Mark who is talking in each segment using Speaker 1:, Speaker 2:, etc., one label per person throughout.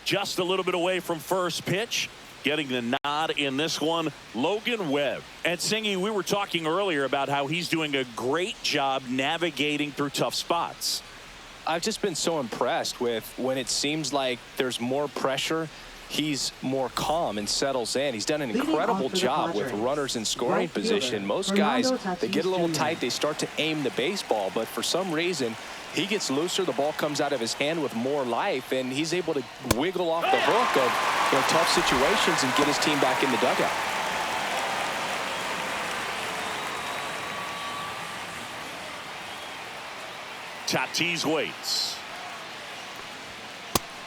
Speaker 1: Just a little bit away from first pitch. Getting the nod in this one, Logan Webb. And Singy, we were talking earlier about how he's doing a great job navigating through tough spots.
Speaker 2: I've just been so impressed with when it seems like there's more pressure, he's more calm and settles in. He's done an incredible job with runners in scoring position. Most guys, they get a little tight, they start to aim the baseball, but for some reason, he gets looser, the ball comes out of his hand with more life, and he's able to wiggle off the hook of tough situations and get his team back in the dugout.
Speaker 1: Tatis waits.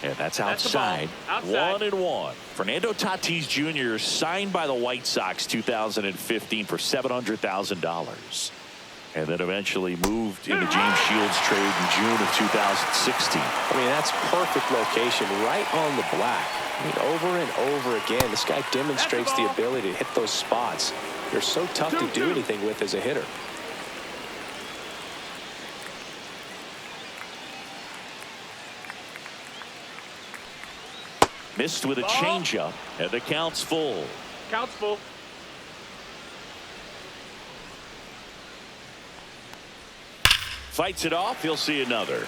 Speaker 1: And that's outside. 1-1. Fernando Tatis Jr. signed by the White Sox 2015 for $700,000. And then eventually moved in the James Shields trade in June of 2016.
Speaker 2: I mean, that's perfect location, right on the black. I mean, over and over again, this guy demonstrates the ability to hit those spots. They're so tough to do anything with as a hitter.
Speaker 1: Missed with a changeup, and the count's full.
Speaker 3: Count's full.
Speaker 1: Fights it off. He'll see another.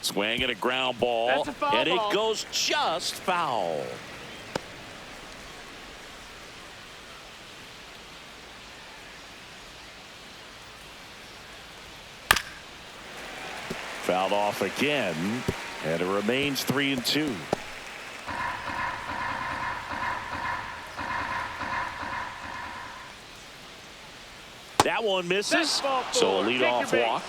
Speaker 1: Swing and a ground ball, and it goes just foul. Fouled off again, and it remains 3-2. That one misses, so a leadoff walk.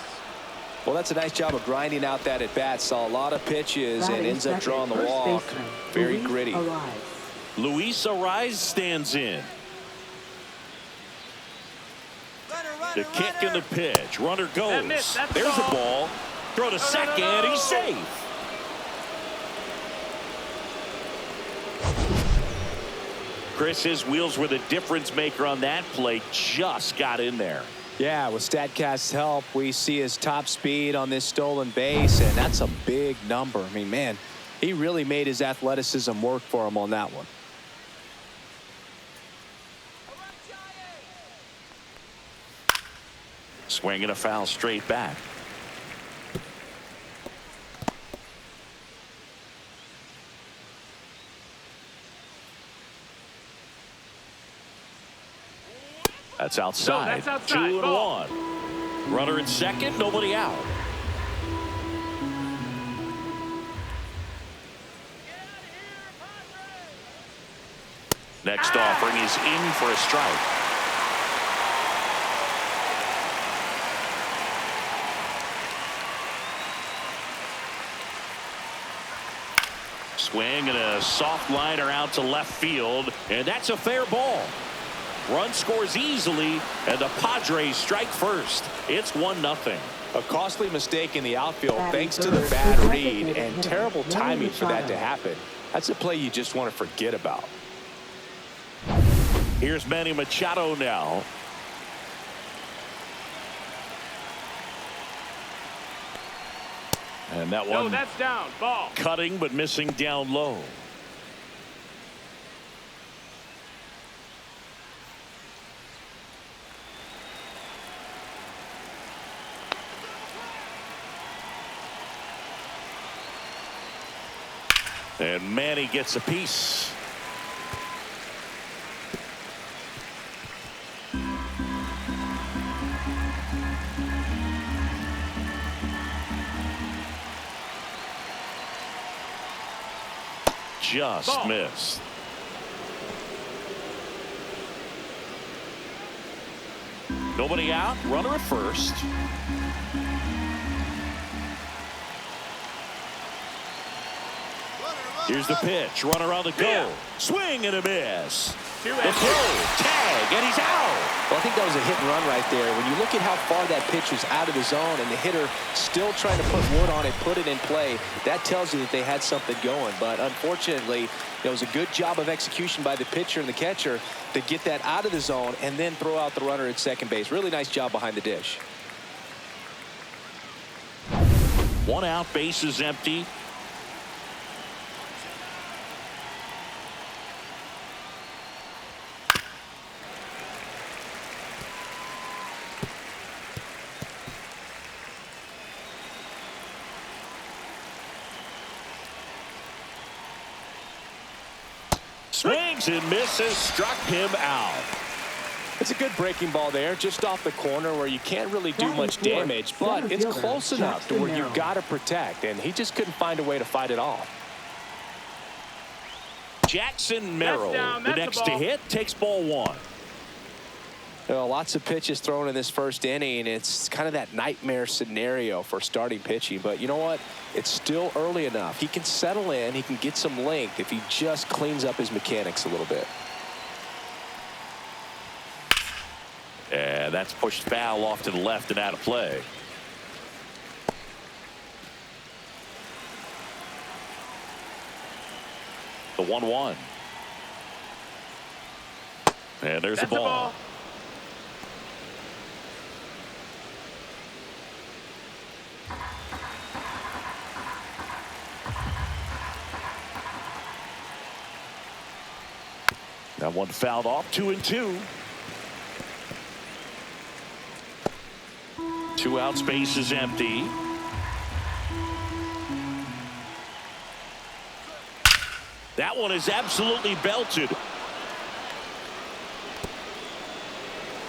Speaker 2: Well, that's a nice job of grinding out that at bat. Saw a lot of pitches and ends up drawing the walk. Very gritty.
Speaker 1: Luis Arraez stands in. The kick and the pitch. Runner goes. There's the ball. Throw to second. He's safe. Chris, his wheels were the difference maker on that play. Just got in there.
Speaker 2: Yeah, with StatCast's help, we see his top speed on this stolen base, and that's a big number. I mean, man, he really made his athleticism work for him on that one.
Speaker 1: Swinging a foul straight back. That's outside. 2-1. Runner in second, nobody out. Next offering is in for a strike. Swing and a soft liner out to left field, and that's a fair ball. Run scores easily, and the Padres strike first. It's 1-0.
Speaker 2: A costly mistake in the outfield thanks to the bad read and terrible timing for that to happen. That's a play you just want to forget about.
Speaker 1: Here's Manny Machado now. And that one
Speaker 3: that's down. Ball.
Speaker 1: Cutting but missing down low. And Manny gets a piece. Just missed. Nobody out. Runner at first. Here's the pitch. Runner on the go. Swing and a miss. The throw. Tag. And he's out.
Speaker 2: Well, I think that was a hit and run right there. When you look at how far that pitch was out of the zone and the hitter still trying to put wood on it, put it in play, that tells you that they had something going. But unfortunately, it was a good job of execution by the pitcher and the catcher to get that out of the zone and then throw out the runner at second base. Really nice job behind the dish.
Speaker 1: 1 out, base is empty. Swings and misses, struck him out.
Speaker 2: It's a good breaking ball there, just off the corner where you can't really do much damage, but it's close enough to where you've got to protect, and he just couldn't find a way to fight it off.
Speaker 1: Jackson Merrill, the next to hit, takes ball 1.
Speaker 2: Well, lots of pitches thrown in this first inning. It's kind of that nightmare scenario for starting pitching. But you know what? It's still early enough. He can settle in. He can get some length if he just cleans up his mechanics a little bit.
Speaker 1: And that's pushed foul off to the left and out of play. The 1-1. And there's the ball. That one fouled off. 2-2. 2 out, space is empty. That one is absolutely belted.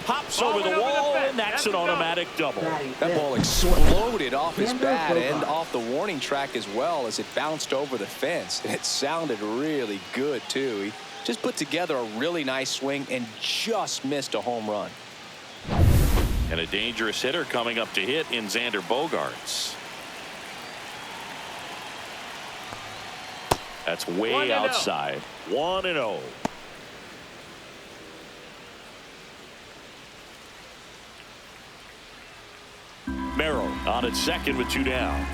Speaker 1: Pops over the wall, and that's an automatic double.
Speaker 2: That ball exploded off his bat and off the warning track as well as it bounced over the fence. And it sounded really good, too. He just put together a really nice swing and just missed a home run.
Speaker 1: And a dangerous hitter coming up to hit in Xander Bogaerts. That's way outside. 1-0. Merrill on at second with 2 down.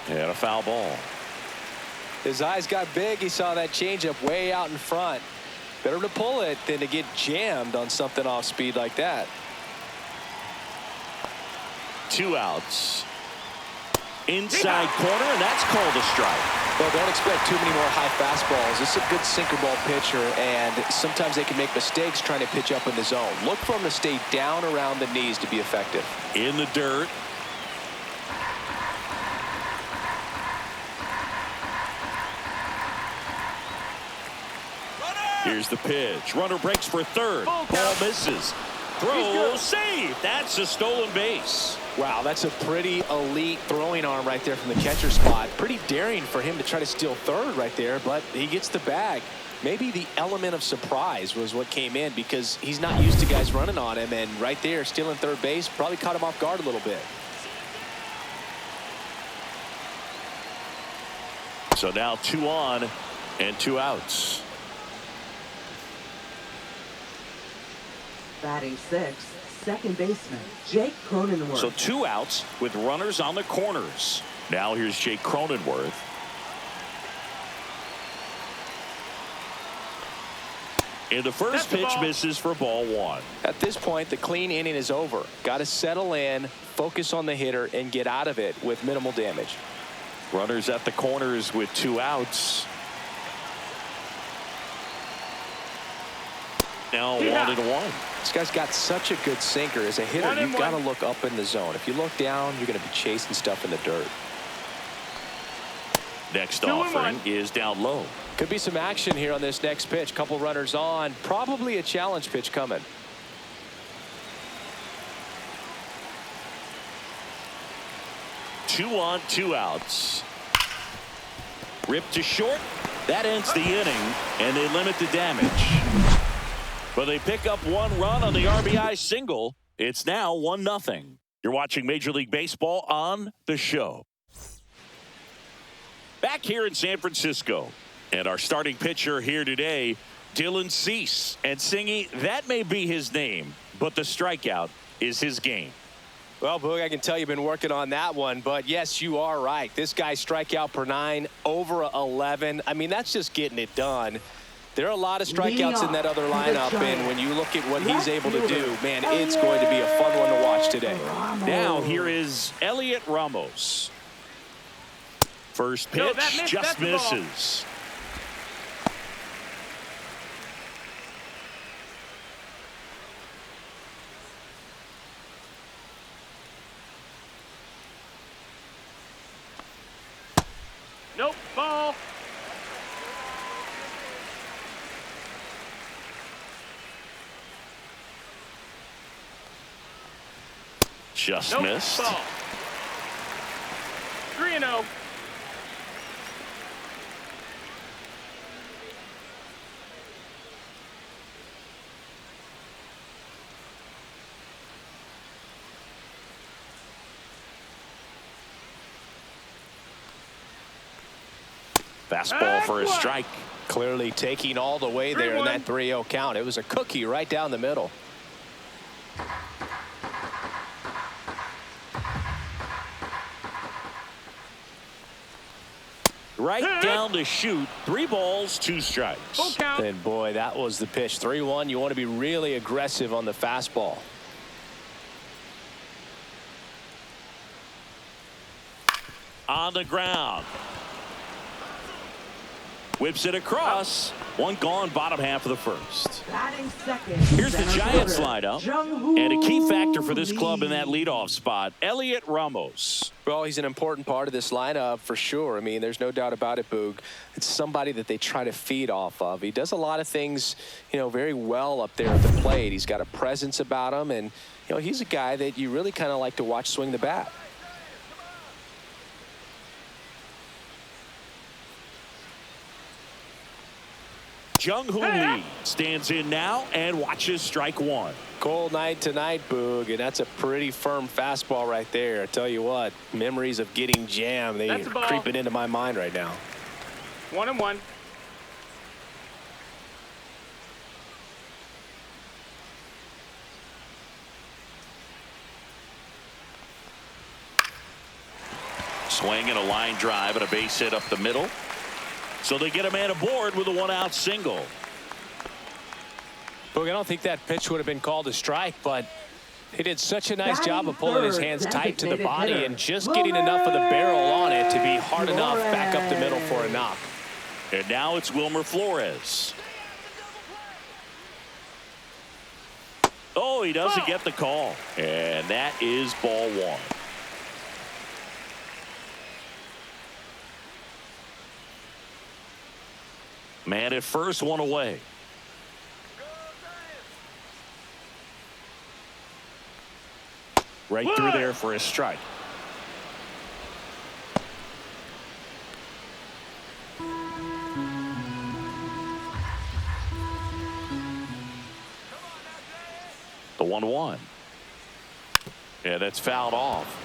Speaker 1: And a foul ball.
Speaker 2: His eyes got big. He saw that changeup way out in front. Better to pull it than to get jammed on something off speed like that.
Speaker 1: 2 outs. Inside corner, and that's called a strike.
Speaker 2: Well, don't expect too many more high fastballs. This is a good sinker ball pitcher, and sometimes they can make mistakes trying to pitch up in the zone. Look for him to stay down around the knees to be effective.
Speaker 1: In the dirt. Here's the pitch. Runner breaks for third. Ball misses. Throw, save. That's a stolen base.
Speaker 2: Wow, that's a pretty elite throwing arm right there from the catcher spot. Pretty daring for him to try to steal third right there, but he gets the bag. Maybe the element of surprise was what came in because he's not used to guys running on him, and right there, stealing third base probably caught him off guard a little bit.
Speaker 1: So now 2 on and 2 outs.
Speaker 3: Batting 6th, second baseman Jake Cronenworth.
Speaker 1: So 2 outs with runners on the corners. Now here's Jake Cronenworth. And the first pitch misses for ball 1.
Speaker 2: At this point, the clean inning is over. Got to settle in, focus on the hitter, and get out of it with minimal damage.
Speaker 1: Runners at the corners with 2 outs. Now 1-1.
Speaker 2: This guy's got such a good sinker. As a hitter, you've got to look up in the zone. If you look down, you're going to be chasing stuff in the dirt.
Speaker 1: Next offering is down low.
Speaker 2: Could be some action here on this next pitch. Couple runners on. Probably a challenge pitch coming.
Speaker 1: Two on, 2 outs. Ripped to short. That ends the inning, and they limit the damage. But they pick up 1 run on the RBI single, It's now 1-0. You're watching Major League Baseball on The Show. Back here in San Francisco. And our starting pitcher here today, Dylan Cease. And Singy, that may be his name, but the strikeout is his game.
Speaker 2: Well, Boog, I can tell you've been working on that one, but yes, you are right. This guy's strikeout per 9, over 11. I mean, that's just getting it done. There are a lot of strikeouts in that other lineup, and when you look at what he's able to do, man, it's going to be a fun one to watch today.
Speaker 1: Now, here is Elliot Ramos. First pitch, just misses.
Speaker 4: Nope, ball.
Speaker 1: Just missed.
Speaker 4: Ball. 3-0.
Speaker 1: Fastball for a strike.
Speaker 2: Clearly taking all the way there in that 3-0 count. It was a cookie right down the middle.
Speaker 1: Right down to shoot. 3 balls, 2 strikes.
Speaker 2: And boy, that was the pitch. 3-1. You want to be really aggressive on the fastball.
Speaker 1: On the ground. Whips it across. 1 gone, bottom half of the first. Here's the Giants lineup. And a key factor for this club in that leadoff spot, Elliot Ramos.
Speaker 2: Well, he's an important part of this lineup for sure. I mean, there's no doubt about it, Boog. It's somebody that they try to feed off of. He does a lot of things, you know, very well up there at the plate. He's got a presence about him, and, you know, he's a guy that you really kind of like to watch swing the bat.
Speaker 1: Jung-Hoo Lee stands in now and watches strike 1.
Speaker 2: Cold night tonight, Boog, and that's a pretty firm fastball right there. I tell you what, memories of getting jammed, they are creeping into my mind right now.
Speaker 4: 1-1.
Speaker 1: Swing and a line drive and a base hit up the middle. So they get a man aboard with a 1-out single.
Speaker 2: Boog, I don't think that pitch would have been called a strike, but he did such a nice job of pulling his hands tight to the body and just getting enough of the barrel on it to be hard enough back up the middle for a knock.
Speaker 1: And now it's Wilmer Flores. Oh, he doesn't get the call. And that is ball 1. Man at first, 1 away. Right through there for a strike. The 1-1. Yeah, that's fouled off.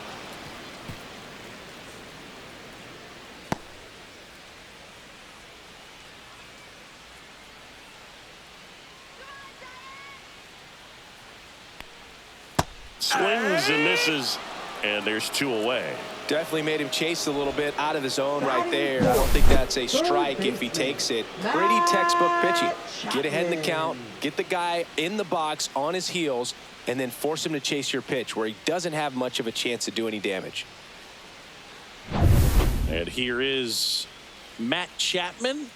Speaker 1: Swings and misses, and there's 2 away.
Speaker 2: Definitely made him chase a little bit out of the zone right there. I don't think that's a strike if he takes it. Pretty textbook pitching. Get ahead in the count, get the guy in the box on his heels, and then force him to chase your pitch where he doesn't have much of a chance to do any damage.
Speaker 1: And here is Matt Chapman.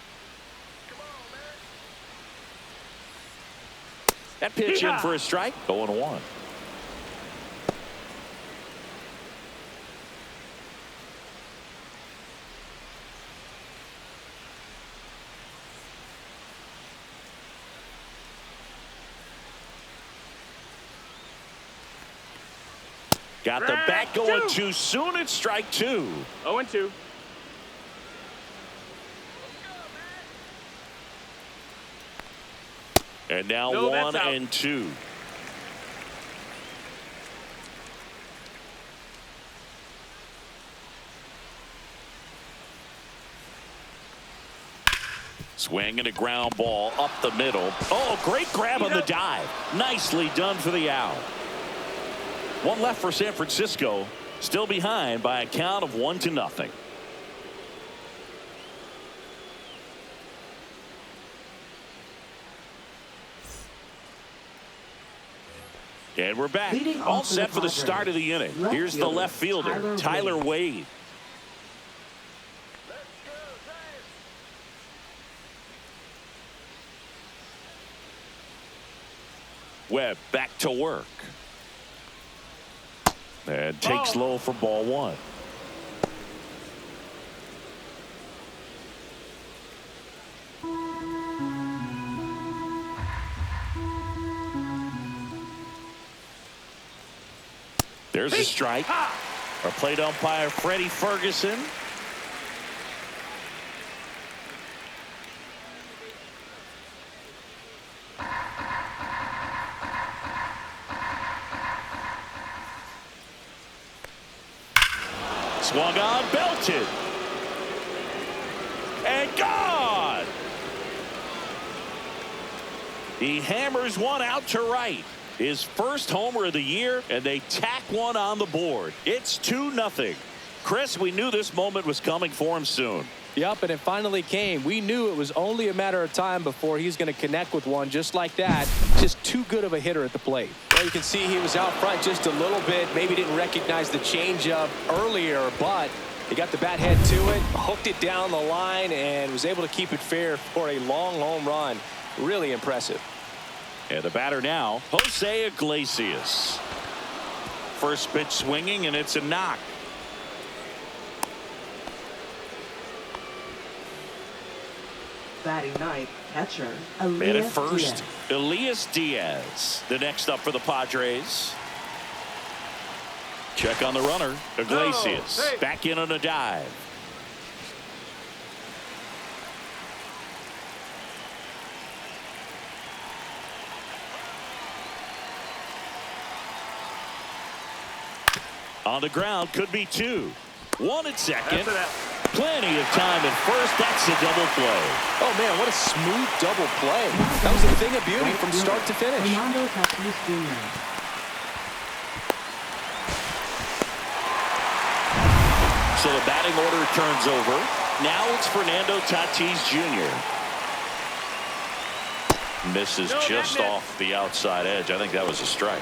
Speaker 1: That pitch in for a strike. 0-1. Got the bat going too soon. It's strike 2.
Speaker 4: 0-2.
Speaker 1: And now 1-2. Swing and a ground ball up the middle. Oh, great grab on the dive. Nicely done for the out. One left for San Francisco. Still behind by a count of 1-0. And we're back. All set for the start of the inning. Here's the left fielder, Tyler Wade. Webb back to work. And takes low for ball one. There's a strike. Our plate umpire, Freddie Ferguson. Swung on, belted. And gone. He hammers one out to right. His first homer of the year, and they tack one on the board. It's 2-0. Chris, we knew this moment was coming for him soon.
Speaker 2: Yep, and it finally came. We knew it was only a matter of time before he's going to connect with one just like that. Just too good of a hitter at the plate. Well, you can see he was out front just a little bit. Maybe didn't recognize the changeup earlier, but he got the bat head to it, hooked it down the line, and was able to keep it fair for a long home run. Really impressive.
Speaker 1: And the batter now, Jose Iglesias. First pitch swinging, and it's a knock.
Speaker 3: Batting ninth, catcher,
Speaker 1: And at
Speaker 3: Elias
Speaker 1: first,
Speaker 3: Diaz.
Speaker 1: Elias Diaz. The next up for the Padres. Check on the runner. Iglesias back in on a dive. On the ground, could be two. One at second. Plenty of time at first. That's a double play.
Speaker 2: Oh, man, what a smooth double play. That was a thing of beauty from start to finish.
Speaker 3: Fernando Tatis Jr.
Speaker 1: So the batting order turns over. Now it's Fernando Tatis Jr. Misses just off the outside edge. I think that was a strike.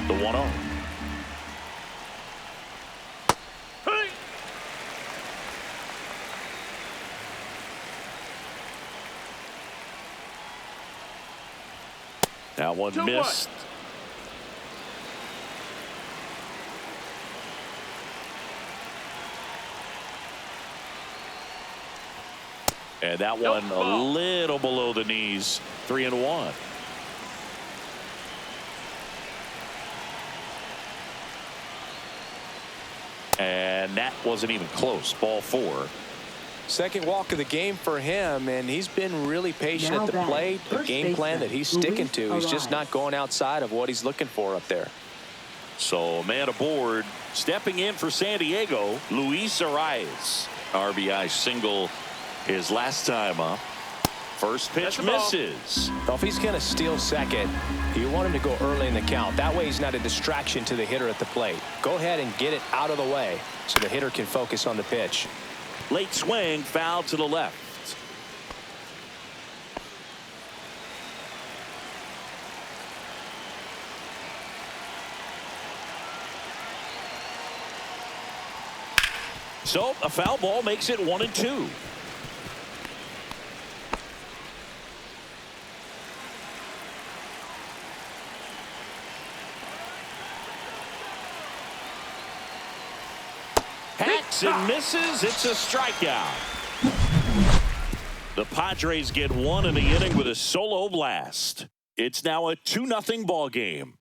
Speaker 1: The 1-0. That one missed. And that one a little below the knees. 3-1. And that wasn't even close. Ball 4.
Speaker 2: Second walk of the game for him, and he's been really patient at the plate. The game plan that he's sticking to. He's just not going outside of what he's looking for up there.
Speaker 1: So man aboard, stepping in for San Diego, Luis Arias. RBI single his last time up. First pitch misses.
Speaker 2: Well, if he's going to steal second, you want him to go early in the count. That way he's not a distraction to the hitter at the plate. Go ahead and get it out of the way so the hitter can focus on the pitch.
Speaker 1: Late swing, foul to the left. So a foul ball makes it 1-2. Hacks and misses. It's a strikeout. The Padres get one in the inning with a solo blast. It's now a 2-0 ball game.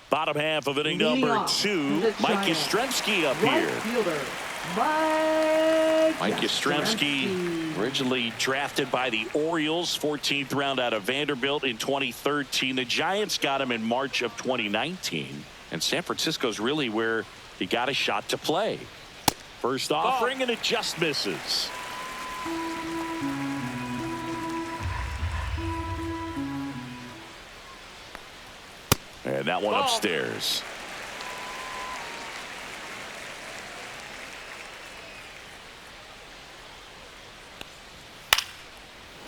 Speaker 1: Bottom half of inning number 2. Mike Yastrzemski up
Speaker 3: Right
Speaker 1: here.
Speaker 3: fielder,
Speaker 1: Mike Yastrzemski, originally drafted by the Orioles, 14th round out of Vanderbilt in 2013. The Giants got him in March of 2019. And San Francisco's really where he got a shot to play. First offering, and it just misses. And that one upstairs.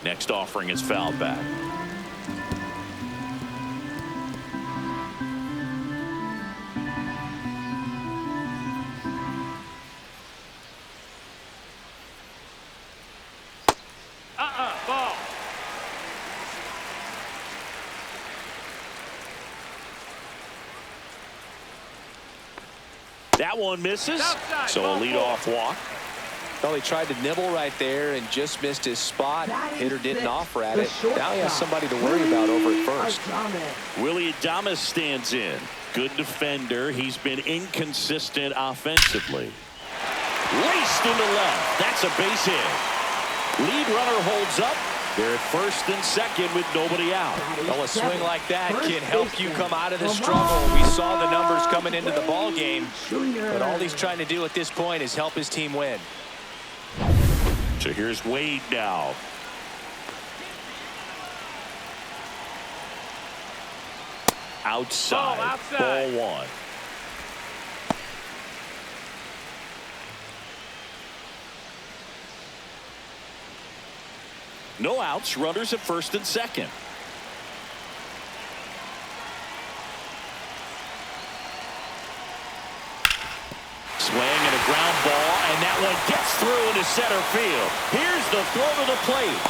Speaker 1: Next offering is fouled back.
Speaker 4: Ball.
Speaker 1: That one misses.
Speaker 4: Outside,
Speaker 1: So a leadoff walk.
Speaker 2: Well, he tried to nibble right there and just missed his spot. Hitter didn't offer at it. Now he has somebody to worry about over at first.
Speaker 1: Willie Adames stands in. Good defender. He's been inconsistent offensively. Raced into left. That's a base hit. Lead runner holds up. They're at first and second with nobody out.
Speaker 2: Well, a swing like that can help you come out of the struggle. We saw the numbers coming into the ball game, but all he's trying to do at this point is help his team win.
Speaker 1: So here's Wade now. Outside. Ball one. No outs. Runners at first and second. Swing and a ground ball, and that one gets through into center field. Here's the throw to the plate.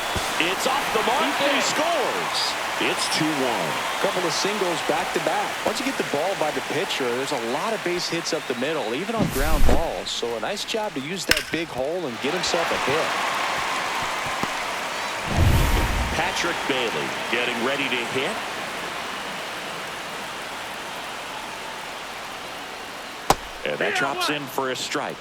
Speaker 1: It's off the mark, and he scores. It's 2-1.
Speaker 2: Couple of singles back to back. Once you get the ball by the pitcher, there's a lot of base hits up the middle, even on ground balls. So a nice job to use that big hole and get himself a hit.
Speaker 1: Patrick Bailey getting ready to hit. And that drops in for a strike.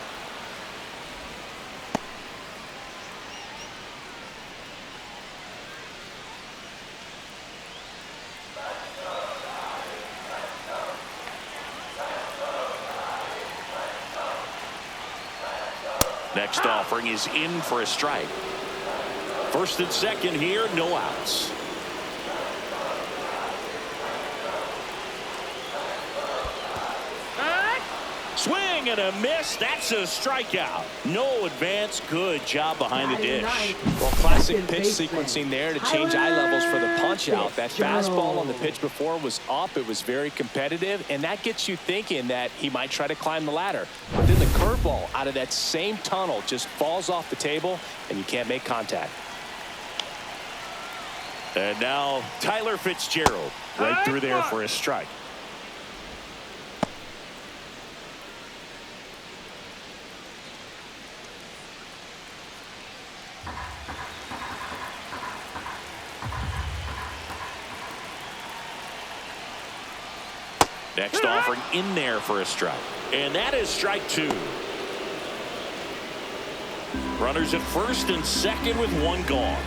Speaker 1: Next offering is in for a strike. First and second here, no outs. Swing and a miss. That's a strikeout. No advance. Good job behind the dish.
Speaker 2: Well, classic pitch sequencing there to change eye levels for the punch out. That fastball on the pitch before was up. It was very competitive, and that gets you thinking that he might try to climb the ladder. But then the curveball out of that same tunnel just falls off the table, and you can't make contact.
Speaker 1: And now Tyler Fitzgerald right through there for a strike. Next offering in there for a strike. And that is strike two. Runners at first and second with one gone.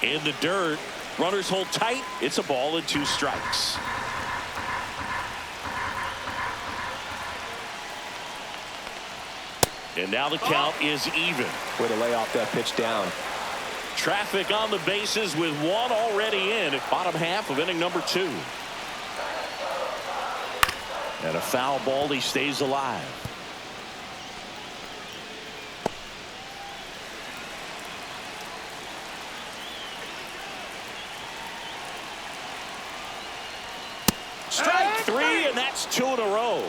Speaker 1: In the dirt. Runners hold tight. It's a ball and two strikes. And now the count is even.
Speaker 2: Way to lay off that pitch down.
Speaker 1: Traffic on the bases with one already in at bottom half of inning number two. And a foul ball. He stays alive. Strike three, and that's two in a row.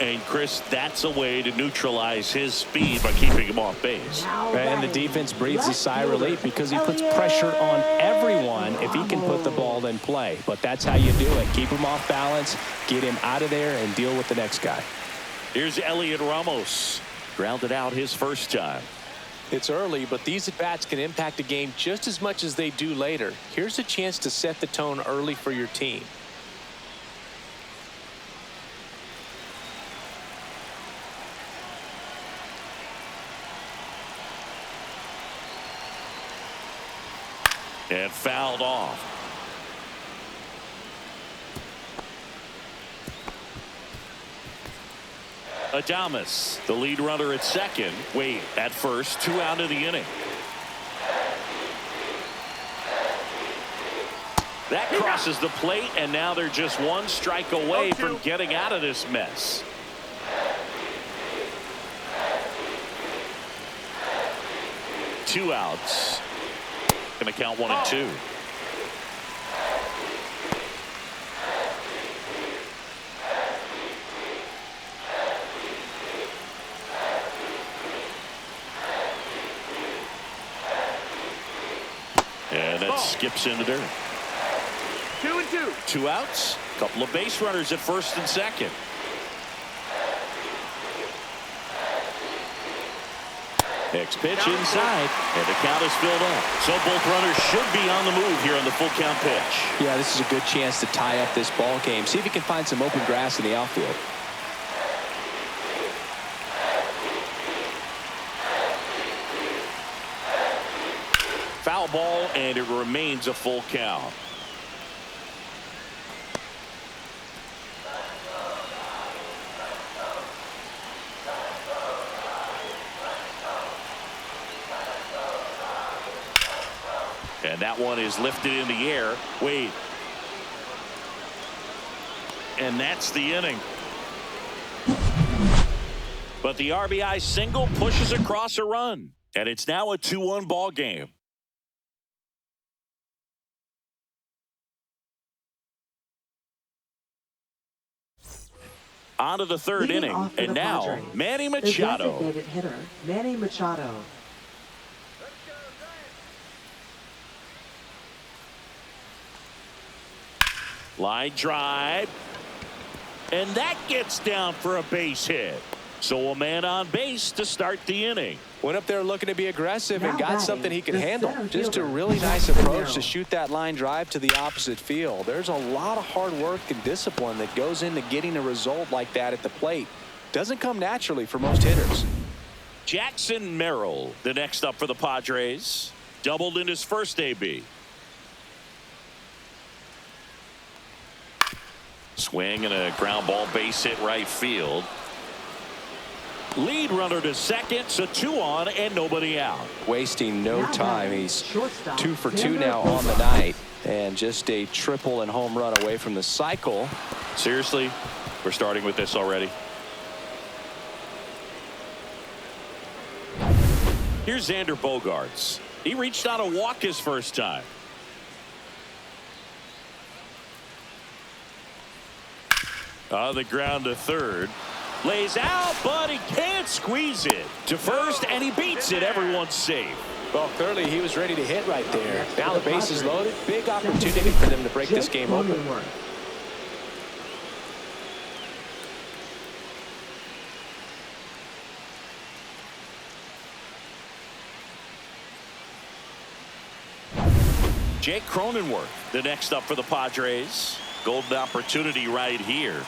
Speaker 1: And Chris, that's a way to neutralize his speed by keeping him off base.
Speaker 2: And the defense breathes a sigh of relief because he puts pressure on everyone if he can put the ball in play. But that's how you do it. Keep him off balance, get him out of there, and deal with the next guy.
Speaker 1: Here's Elliot Ramos. Grounded out his first time.
Speaker 2: It's early, but these at-bats can impact the game just as much as they do later. Here's a chance to set the tone early for your team.
Speaker 1: And fouled off. Adames, the lead runner at second. Wade at first. 2 out of the inning. That crosses the plate, and now they're just 1 strike away from getting out of this mess. Two outs. Going to count 1 and 2. And that skips in the dirt.
Speaker 4: 2 and 2.
Speaker 1: 2 outs. Couple of base runners at first and second. Next pitch inside, and the count is filled up. So both runners should be on the move here on the full count pitch.
Speaker 2: Yeah, this is a good chance to tie up this ball game. See if he can find some open grass in the outfield.
Speaker 1: Foul ball, and it remains a full count. And that one is lifted in the air. Wade. And that's the inning. But the RBI single pushes across a run. And it's now a 2-1 ball game. On to the 3rd inning. And now,
Speaker 3: Padres,
Speaker 1: Manny
Speaker 3: the
Speaker 1: Machado.
Speaker 3: designated hitter, Manny Machado.
Speaker 1: Line drive. And that gets down for a base hit. So a man on base to start the inning.
Speaker 2: Went up there looking to be aggressive and
Speaker 3: Now
Speaker 2: got
Speaker 3: batting,
Speaker 2: something he could
Speaker 3: the
Speaker 2: handle.
Speaker 3: center
Speaker 2: Just a
Speaker 3: fielder,
Speaker 2: really nice
Speaker 3: Jackson
Speaker 2: approach to
Speaker 3: Merrill.
Speaker 2: shoot that line drive to the opposite field. There's a lot of hard work and discipline that goes into getting a result like that at the plate. Doesn't come naturally for most hitters.
Speaker 1: Jackson Merrill, the next up for the Padres. Doubled in his first AB. Swing and a ground ball base hit right field. Lead runner to second, so 2 on and nobody out.
Speaker 2: Wasting no
Speaker 3: Now
Speaker 2: time.
Speaker 3: batting,
Speaker 2: He's
Speaker 3: shortstop,
Speaker 2: 2 for 2
Speaker 3: Xander
Speaker 2: now on the
Speaker 3: Bogaerts.
Speaker 2: night. And just a triple and home run away from the cycle.
Speaker 1: Seriously, we're starting with this already. Here's Xander Bogaerts. He reached out a walk his first time. On the ground to third. Lays out, but he can't squeeze it. To first, and he beats it. Everyone's safe.
Speaker 2: Well, clearly he was ready to hit right there. Now the base is loaded. Big opportunity for them to break this game open.
Speaker 1: Jake Cronenworth, the next up for the Padres. Golden opportunity right here.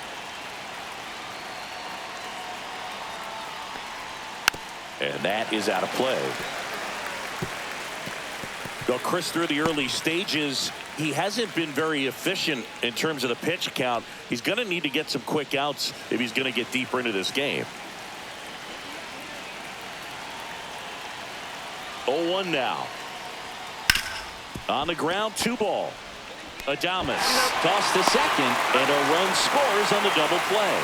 Speaker 1: And that is out of play. Well, Chris, through the early stages, he hasn't been very efficient in terms of the pitch count. He's going to need to get some quick outs if he's going to get deeper into this game. 0-1 now. On the ground, 2 ball. Adames tossed to second, and a run scores on the double play.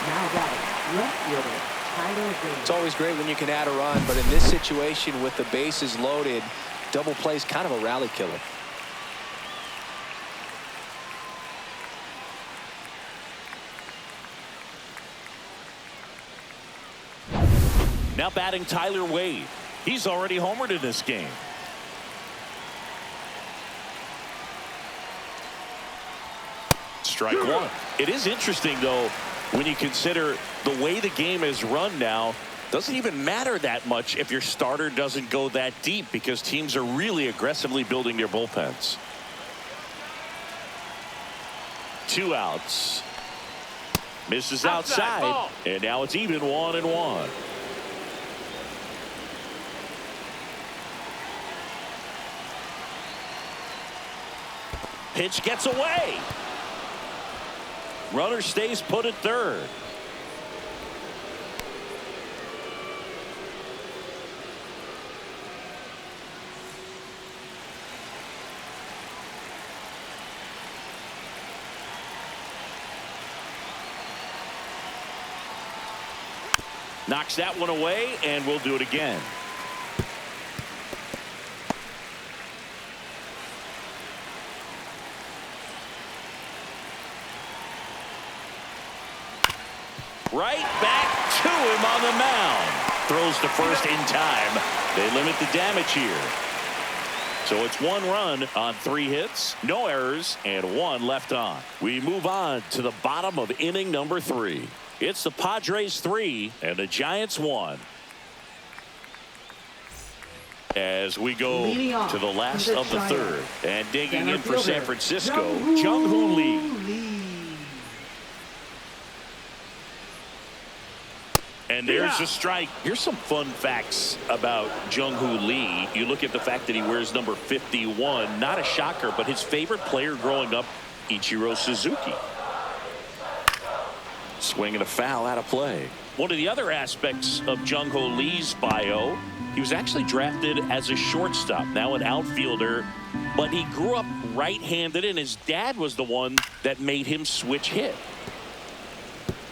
Speaker 3: Now batting, left fielder, Tyler Green.
Speaker 2: It's always great when you can add a run, but in this situation with the bases loaded, double play is kind of a rally killer.
Speaker 1: Now batting Tyler Wade. He's already homered in this game. Strike 1. It is interesting, though, when you consider the way the game is run now. Doesn't even matter that much if your starter doesn't go that deep, because teams are really aggressively building their bullpens. 2 outs. Misses outside,
Speaker 4: ball.
Speaker 1: and now it's even 1-1. pitch gets away. Runner stays put at third. Knocks that one away, and we'll do it again. Right back to him on the mound. Throws to first in time. They limit the damage here. So it's 1 run on 3 hits, no errors, and 1 left on. We move on to the bottom of inning number 3. It's the Padres 3 and the Giants 1. As we go to the last of the 3rd. And digging in for San Francisco, Jung-Hoo Lee. And there's a strike. Here's some fun facts about Jung-Hoo Lee. You look at the fact that he wears number 51. Not a shocker, but his favorite player growing up, Ichiro Suzuki. Swinging a foul out of play. One of the other aspects of Jung-Hoo Lee's bio, he was actually drafted as a shortstop, now an outfielder, but he grew up right-handed, and his dad was the one that made him switch hit.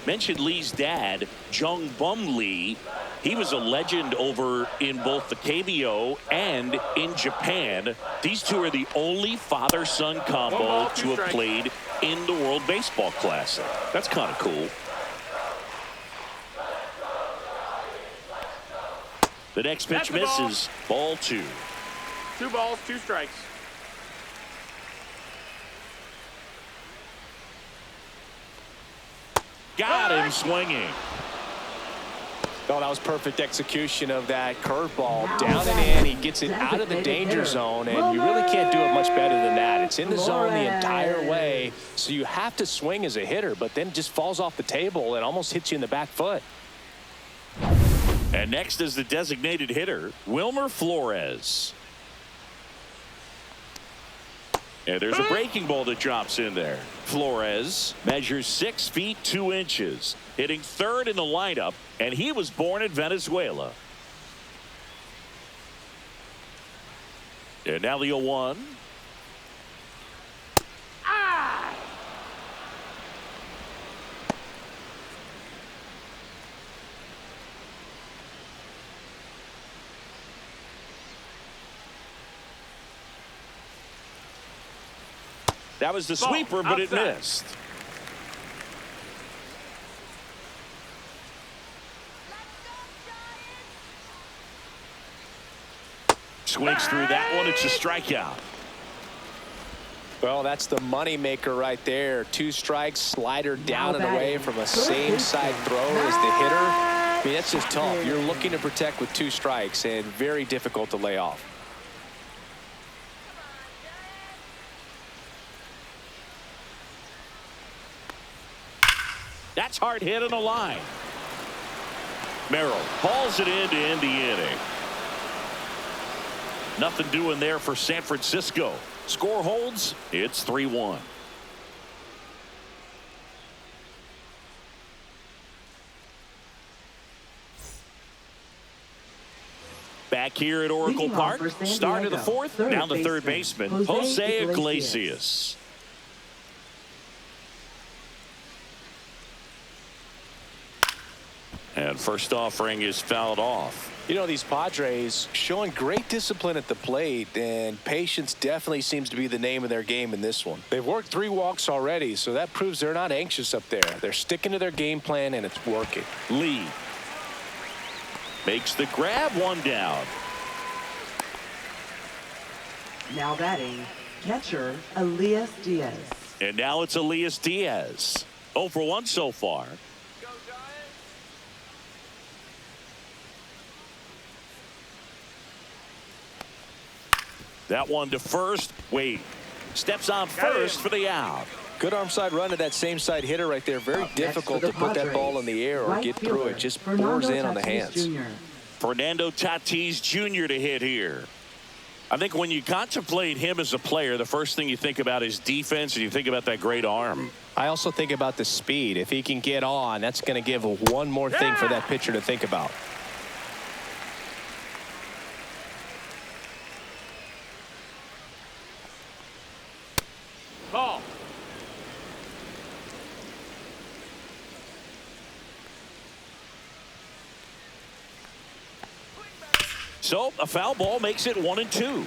Speaker 1: Mentioned Lee's dad, Jung Bum Lee. He was a legend over in both the KBO and in Japan. These two are the only father-son combo to have played in the World Baseball Classic. That's kind of cool. The next pitch misses. Ball 2.
Speaker 4: 2 balls, 2 strikes.
Speaker 1: Got him swinging.
Speaker 2: Oh, that was perfect execution of that curveball. Down and in. He gets it out of the danger zone, and you really can't do it much better than that. It's in the zone the entire way, so you have to swing as a hitter, but then it just falls off the table and almost hits you in the back foot.
Speaker 1: And next is the designated hitter, Wilmer Flores. And there's a breaking ball that drops in there. Flores measures 6 feet 2 inches, hitting 3rd in the lineup, and he was born in Venezuela. And now the 0-1. That was the sweeper, but it missed. Swings through that one. It's a strikeout.
Speaker 2: Well, that's the money maker right there. 2 strikes, slider down and away from a same side throw as the hitter. I mean, that's just tough. You're looking to protect with 2 strikes and very difficult to lay off.
Speaker 1: That's hard hit on the line. Merrill hauls it in to end the inning. Nothing doing there for San Francisco. Score holds. It's 3-1. Back here at Oracle Park. Start of the 4th. Down the 3rd baseman, Jose Iglesias. And first offering is fouled off.
Speaker 2: You know, these Padres showing great discipline at the plate, and patience definitely seems to be the name of their game in this one. They've worked 3 walks already, so that proves they're not anxious up there. They're sticking to their game plan, and it's working.
Speaker 1: Lee makes the grab, 1 down.
Speaker 3: Now batting, catcher Elias Diaz.
Speaker 1: And now it's Elias Diaz. 0 for 1 so far. That one to first. Wade steps on first for the out.
Speaker 2: Good arm side run to that same side hitter right there. Very difficult to put that ball in the air or get through it. Just pours in on the hands.
Speaker 1: Fernando Tatis Jr. to hit here. I think when you contemplate him as a player, the first thing you think about is defense, and you think about that great arm.
Speaker 2: I also think about the speed. If he can get on, that's going to give one more thing for that pitcher to think about.
Speaker 4: Ball.
Speaker 1: So a foul ball makes it 1-2.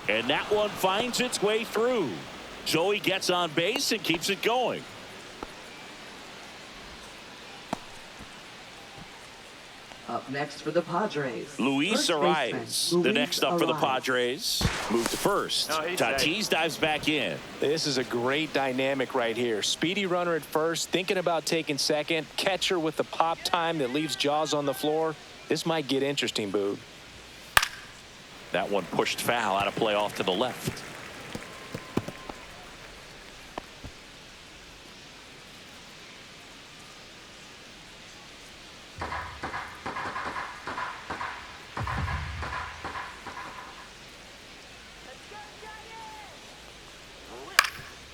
Speaker 1: And that one finds its way through. So he gets on base and keeps it going.
Speaker 3: Up next for the Padres,
Speaker 1: Luis Arias, the next up for the Padres. Move to first. Tatis dives back in.
Speaker 2: This is a great dynamic right here. Speedy runner at first, thinking about taking second. Catcher with the pop time that leaves Jaws on the floor. This might get interesting, Boog.
Speaker 1: That one pushed foul, out of play off to the left.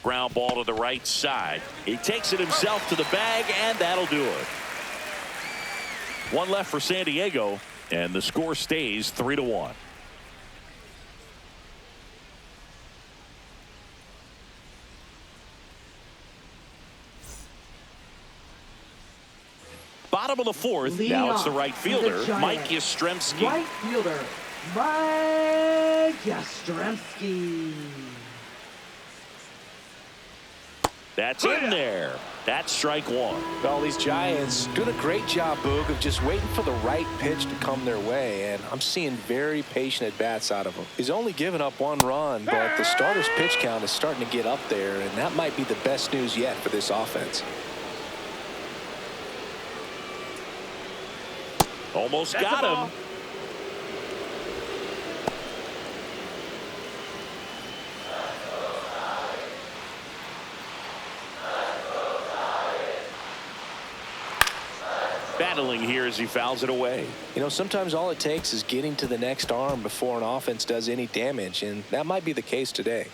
Speaker 1: Ground ball to the right side. He takes it himself to the bag, and that'll do it. One left for San Diego, and the score stays 3-1. Bottom of the fourth. Now it's the right fielder, Mike Yastrzemski.
Speaker 3: Right fielder, Mike Yastrzemski.
Speaker 1: That's in there. That's strike one.
Speaker 2: Well, these Giants doing a great job, Boog, of just waiting for the right pitch to come their way, and I'm seeing very patient at-bats out of him. He's only given up one run, but the starter's pitch count is starting to get up there, and that might be the best news yet for this offense.
Speaker 1: Almost got him. Battling here as he fouls it away.
Speaker 2: You know, sometimes all it takes is getting to the next arm before an offense does any damage, and that might be the case today.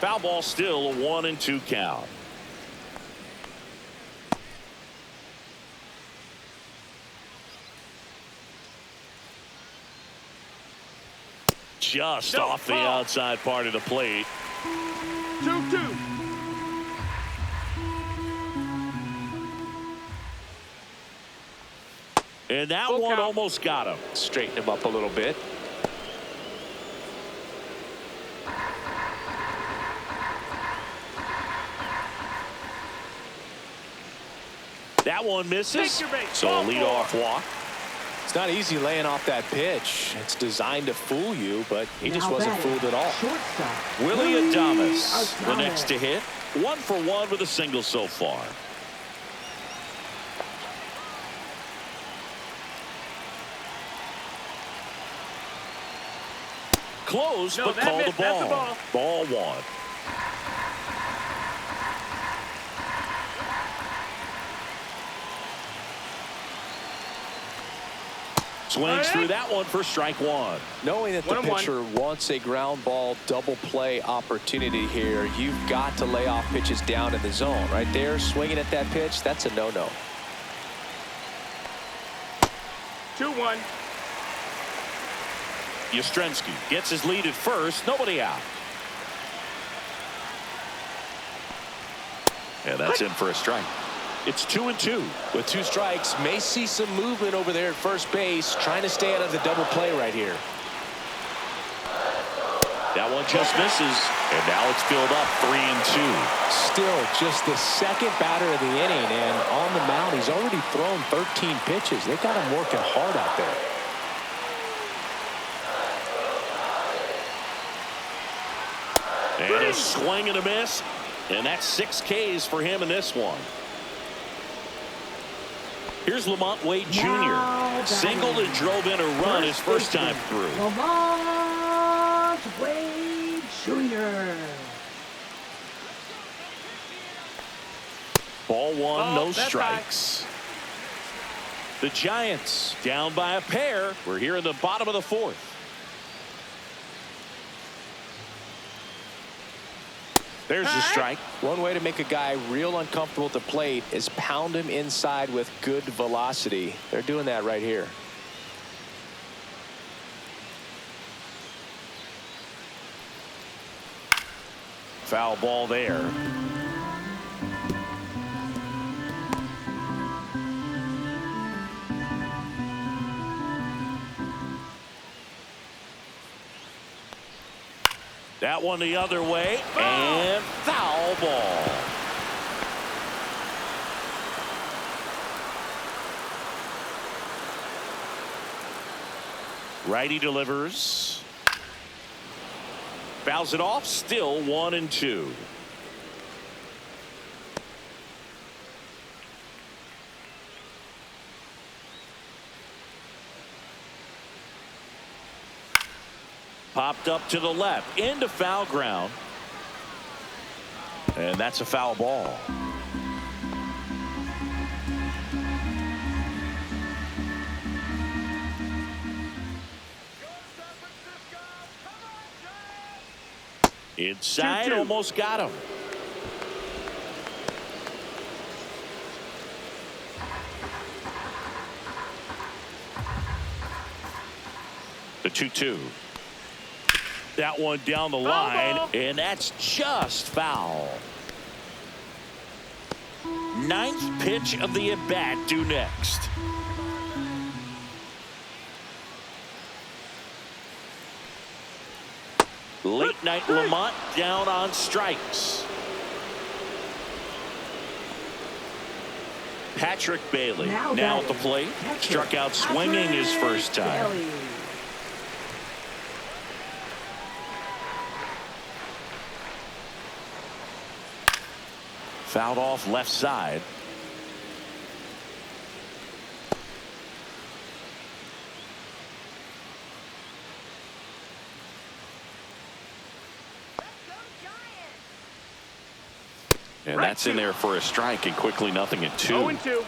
Speaker 1: Foul ball, still a 1-2 count. Just off the outside part of the plate.
Speaker 4: 2-2.
Speaker 1: And that one almost got him.
Speaker 2: Straighten him up a little bit.
Speaker 1: That one misses. So a leadoff walk.
Speaker 2: It's not easy laying off that pitch. It's designed to fool you, but he just wasn't fooled at all.
Speaker 1: Willie Adames, the next to hit. 1 for 1 with a single so far. Close, but call the ball. Ball one. Swings through that one for strike one.
Speaker 2: Knowing that the pitcher wants a ground ball double play opportunity here, you've got to lay off pitches down in the zone. Right there, swinging at that pitch, that's a no-no.
Speaker 4: 2-1.
Speaker 1: Yastrzemski gets his lead at first. Nobody out. And that's in for a strike. It's 2-2.
Speaker 2: With 2 strikes, may see some movement over there at first base, trying to stay out of the double play right here.
Speaker 1: That one just misses, and now it's filled up 3-2.
Speaker 2: Still just the second batter of the inning, and on the mound, he's already thrown 13 pitches. They got him working hard out there.
Speaker 1: And a swing and a miss, and that's 6 Ks for him in this one. Here's Lamont Wade Jr. Singled and drove in a run his first time through.
Speaker 3: Lamont Wade Jr.
Speaker 1: Ball one, no
Speaker 4: that's
Speaker 1: strikes. The Giants down by a pair. We're here in the bottom of the fourth. There's the strike.
Speaker 2: One way to make a guy real uncomfortable at the plate is pound him inside with good velocity. They're doing that right here.
Speaker 1: Foul ball there. That one the other way, and foul ball. Righty delivers. Fouls it off, still 1-2. Popped up to the left into foul ground, and that's a foul ball. Inside,
Speaker 4: 2-2.
Speaker 1: almost got him. The 2-2. That one down the line, and that's just foul. Ninth pitch of the at-bat due next. Late night Lamont down on strikes. Patrick Bailey now at the plate. Struck out swinging his first time.
Speaker 3: Bailey.
Speaker 1: Fouled off left side. And that's in there for a strike, and quickly 0-2.
Speaker 4: 0-2.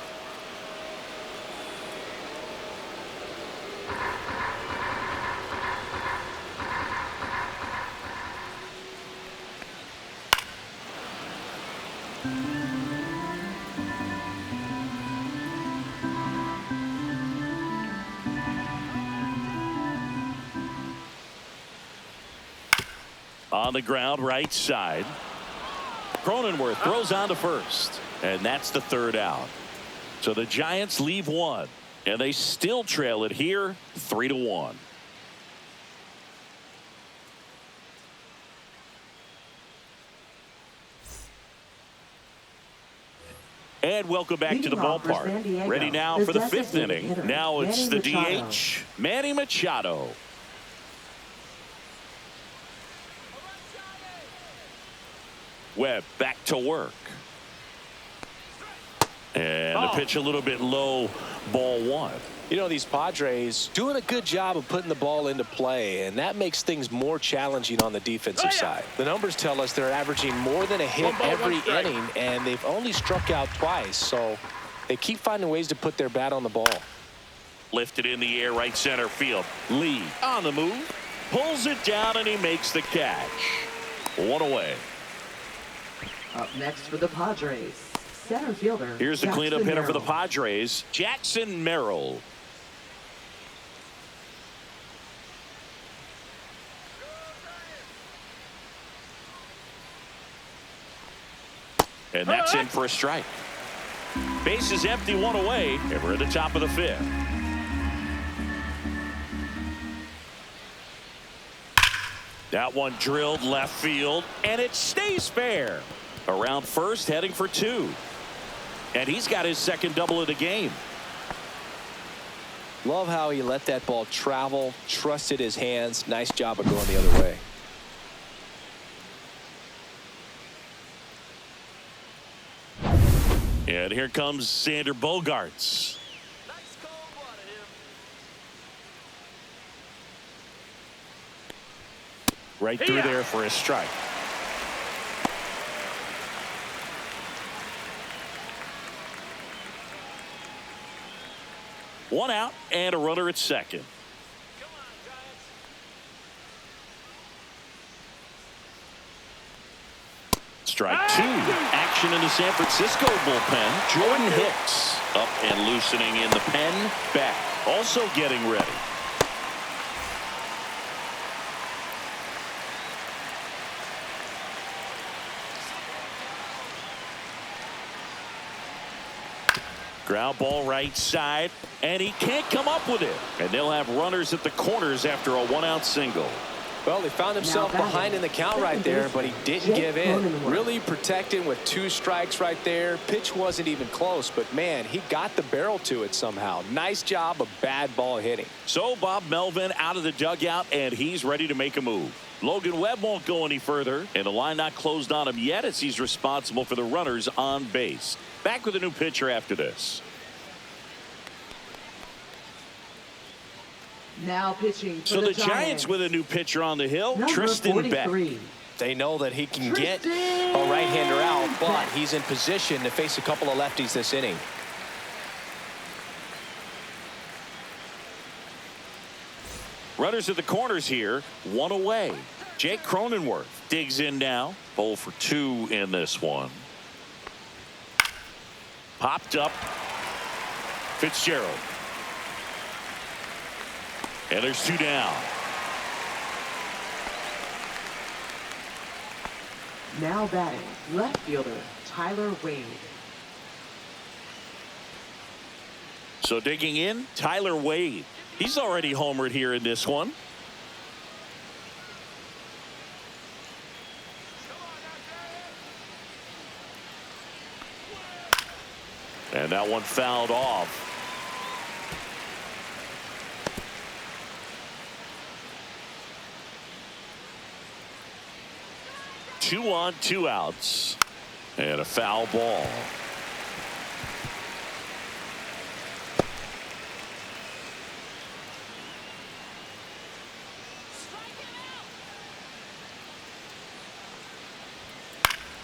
Speaker 1: On the ground, right side. Cronenworth throws on to first, and that's the third out. So the Giants leave one, and they still trail it here 3-1. And welcome back to the ballpark. Ready now for the fifth inning. Now it's the DH, Manny Machado. Webb back to work. And the pitch a little bit low, ball one.
Speaker 2: You know, these Padres doing a good job of putting the ball into play, and that makes things more challenging on the defensive side. The numbers tell us they're averaging more than a hit every inning, and they've only struck out twice, so they keep finding ways to put their bat on the ball.
Speaker 1: Lifted in the air, right center field. Lee on the move, pulls it down, and he makes the catch. One away.
Speaker 3: Up next for the Padres, center fielder.
Speaker 1: Here's the
Speaker 3: Jackson
Speaker 1: cleanup hitter for the
Speaker 3: Merrill.
Speaker 1: Padres, Jackson Merrill. And that's in for a strike. Base is empty, one away, and we're at the top of the fifth. That one drilled left field, and it stays fair. Around first, heading for two. And he's got his second double of the game.
Speaker 2: Love how he let that ball travel, trusted his hands. Nice job of going the other way.
Speaker 1: And here comes Sander Bogarts. Right through there for a strike. One out and a runner at second. Strike two. Action in the San Francisco bullpen. Jordan Hicks up and loosening in the pen. Back. Also getting ready. Ground ball right side, and he can't come up with it. And they'll have runners at the corners after a one-out single.
Speaker 2: Well, he found himself behind in the count right there, but he didn't give in. Really protecting with 2 strikes right there. Pitch wasn't even close, but man, he got the barrel to it somehow. Nice job of bad ball hitting.
Speaker 1: So Bob Melvin out of the dugout, and he's ready to make a move. Logan Webb won't go any further, and the line not closed on him yet as he's responsible for the runners on base. Back with a new pitcher after this.
Speaker 3: Now pitching for
Speaker 1: the Giants with a new pitcher on the hill,
Speaker 3: Number
Speaker 1: Tristan
Speaker 3: 43.
Speaker 1: Beck.
Speaker 2: They know that he can get a right-hander out, but he's in position to face a couple of lefties this inning.
Speaker 1: Runners at the corners here, 1 away. Jake Cronenworth digs in now. 0 for 2 in this one. Popped up. Fitzgerald. And there's 2 down.
Speaker 3: Now batting, left fielder Tyler Wade.
Speaker 1: So digging in, Tyler Wade. He's already homered here in this one. And that one fouled off. Two on, 2 outs, and a foul ball.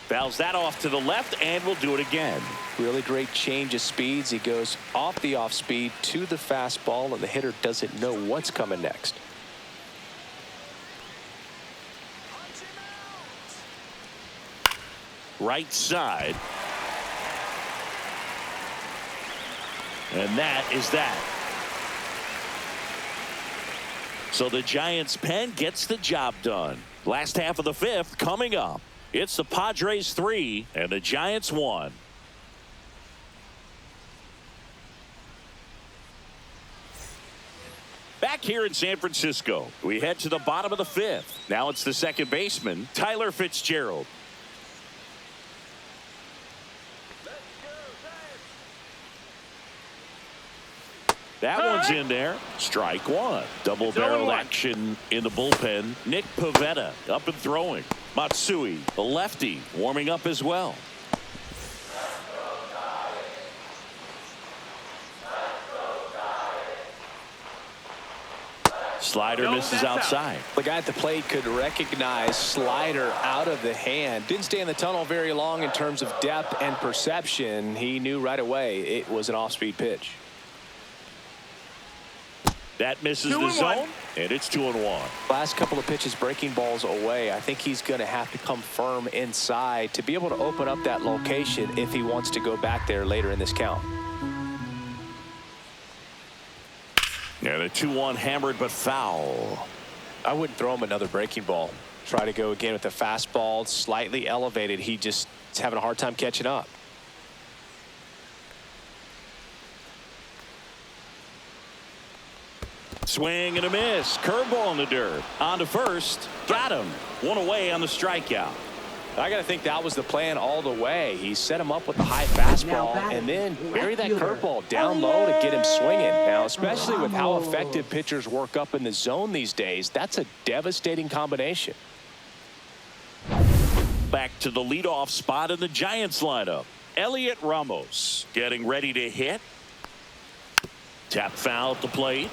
Speaker 1: Fouls that off to the left, and we'll do it again.
Speaker 2: Really great change of speeds. He goes off the off speed to the fastball, and the hitter doesn't know what's coming next.
Speaker 1: Right side. And that is that. So the Giants pen gets the job done. Last half of the 5th coming up. It's the Padres 3 and the Giants 1. Back here in San Francisco, we head to the bottom of the 5th. Now it's the second baseman, Tyler Fitzgerald. That one's in there. Strike 1. Double barrel action in the bullpen. Nick Pivetta up and throwing. Matsui, the lefty, warming up as well. Slider misses outside.
Speaker 2: The guy at the plate could recognize slider out of the hand. Didn't stay in the tunnel very long in terms of depth and perception. He knew right away it was an off-speed pitch.
Speaker 1: That misses the zone, and it's 2-1.
Speaker 2: Last couple of pitches breaking balls away. I think he's going to have to come firm inside to be able to open up that location if he wants to go back there later in this count.
Speaker 1: And a 2-1 hammered but foul.
Speaker 2: I wouldn't throw him another breaking ball. Try to go again with the fastball slightly elevated. He just is having a hard time catching up.
Speaker 1: Swing and a miss. Curveball in the dirt. On to first. Got him. 1 away on the strikeout.
Speaker 2: I got to think that was the plan all the way. He set him up with the high fastball and then bury that curveball down low to get him swinging. Now, especially with how effective pitchers work up in the zone these days, that's a devastating combination.
Speaker 1: Back to the leadoff spot in the Giants lineup. Elliot Ramos getting ready to hit. Tap foul at the plate.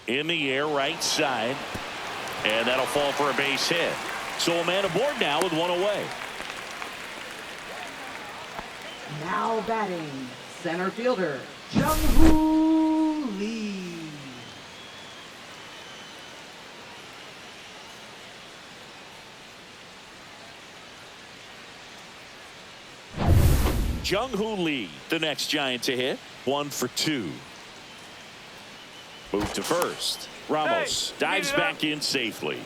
Speaker 1: in the air, right side. And that'll fall for a base hit. So a man aboard now with one away.
Speaker 3: Now batting, center fielder, Jung-Hoo Lee.
Speaker 1: Jung-Hoo Lee, the next Giant to hit. 1 for 2. Move to first. Ramos dives back in safely.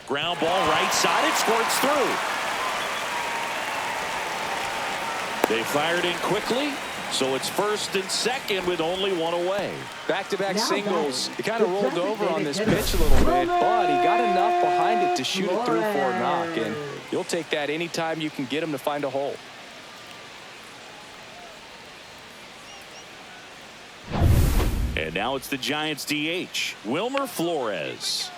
Speaker 1: Ground ball right side. It squirts through. They fired in quickly. So it's first and second with only one away.
Speaker 2: Back-to-back singles. He kind of rolled over on this pitch a little bit, but he got enough behind it to shoot it through for a knock. And you'll take that anytime you can get him to find a hole.
Speaker 1: And now it's the Giants DH, Wilmer Flores.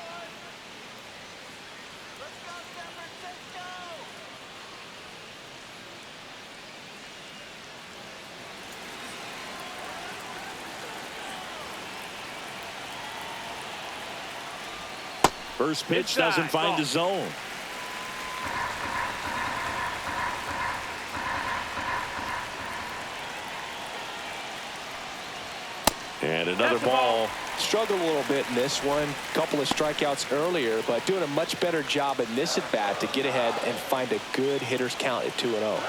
Speaker 1: First pitch doesn't find the zone. And another ball.
Speaker 2: Struggled a little bit in this one. Couple of strikeouts earlier, but doing a much better job in this at bat to get ahead and find a good hitter's count at 2-0.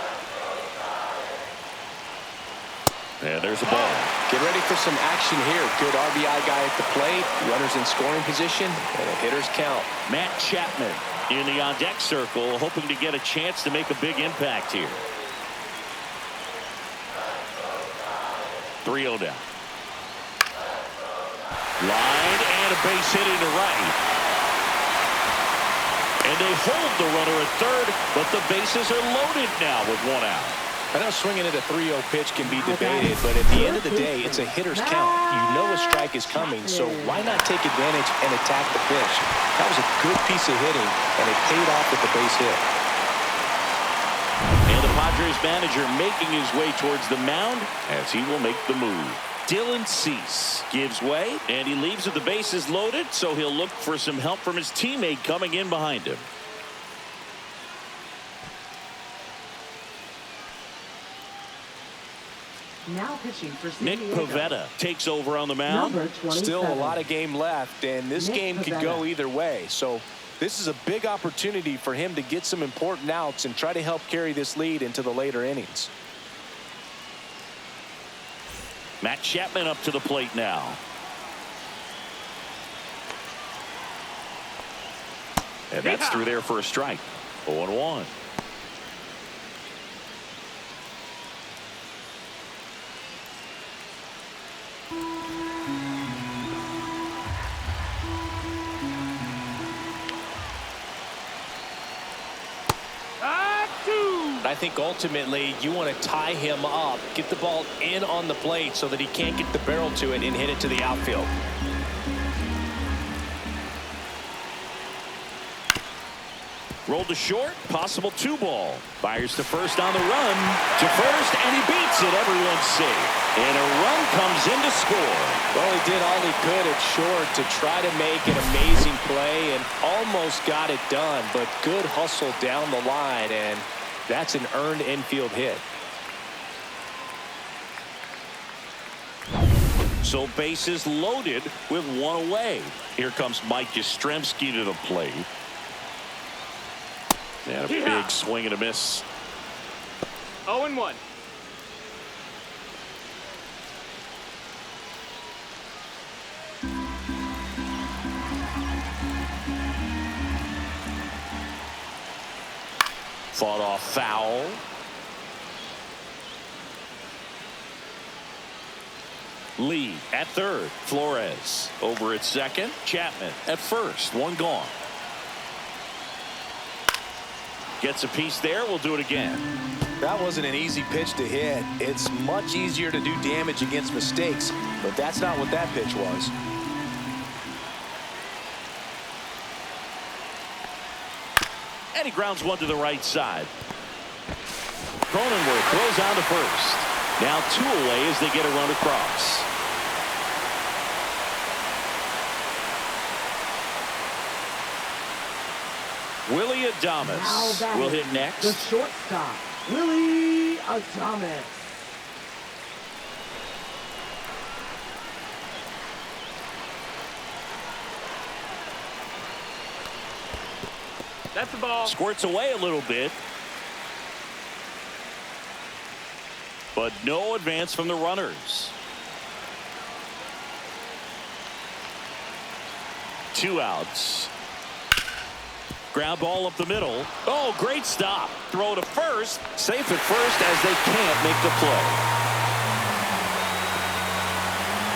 Speaker 1: And there's a ball.
Speaker 2: Get ready for some action here. Good RBI guy at the plate. Runners in scoring position and a hitter's count.
Speaker 1: Matt Chapman in the on-deck circle, hoping to get a chance to make a big impact here. 3-0 down. Line and a base hit into right. And they hold the runner at third, but the bases are loaded now with one out.
Speaker 2: I know swinging at a 3-0 pitch can be debated, but at the end of the day, it's a hitter's count. You know a strike is coming, so why not take advantage and attack the pitch? That was a good piece of hitting, and it paid off with the base hit.
Speaker 1: And the Padres manager making his way towards the mound as he will make the move. Dylan Cease gives way, and he leaves with the bases loaded, so he'll look for some help from his teammate coming in behind him.
Speaker 3: Now pitching for San
Speaker 1: Nick
Speaker 3: Diego.
Speaker 1: Pivetta takes over on the mound.
Speaker 3: Number 27.
Speaker 2: Still a lot of game left, and this game could go either way. So this is a big opportunity for him to get some important outs and try to help carry this lead into the later innings.
Speaker 1: Matt Chapman up to the plate now. And that's through there for a strike. 0-1.
Speaker 2: I think ultimately you want to tie him up, get the ball in on the plate so that he can't get the barrel to it and hit it to the outfield.
Speaker 1: Rolled to short, possible 2-ball. Fires to first on the run. To first, and he beats it. Everyone's safe. And a run comes in to score.
Speaker 2: Well, he did all he could at short to try to make an amazing play and almost got it done, but good hustle down the line, and that's an earned infield hit.
Speaker 1: So bases loaded with one away. Here comes Mike Yastrzemski to the plate. And a big swing and a miss.
Speaker 4: 0-1.
Speaker 1: Fought off foul. Lee at third. Flores over at second. Chapman at first. One gone. Gets a piece there. We'll do it again.
Speaker 2: That wasn't an easy pitch to hit. It's much easier to do damage against mistakes, but that's not what that pitch was.
Speaker 1: And he grounds one to the right side. Cronenworth throws on to first. Now 2 away as they get a run across. Willie Adames will hit next.
Speaker 3: The shortstop, Willie Adames.
Speaker 4: That's the ball.
Speaker 1: Squirts away a little bit. But no advance from the runners. 2 outs. Ground ball up the middle. Oh, great stop. Throw to first. Safe at first as they can't make the play.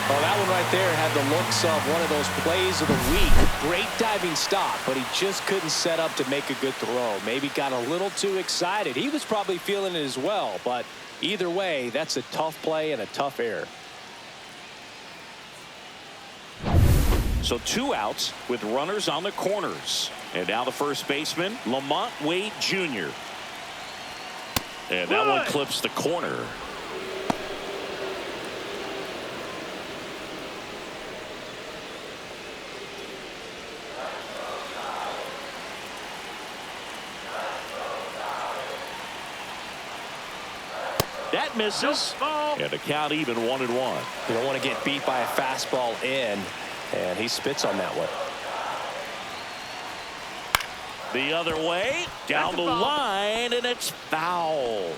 Speaker 2: Well, that one right there had the looks of one of those plays of the week. Great diving stop, but he just couldn't set up to make a good throw. Maybe got a little too excited. He was probably feeling it as well, but either way, that's a tough play and a tough error.
Speaker 1: So 2 outs with runners on the corners. And now the first baseman, Lamont Wade Jr. And that one clips the corner. That misses. And the count even 1-1.
Speaker 2: You don't want to get beat by a fastball in, and he spits on that one.
Speaker 1: The other way, down the line, and it's foul.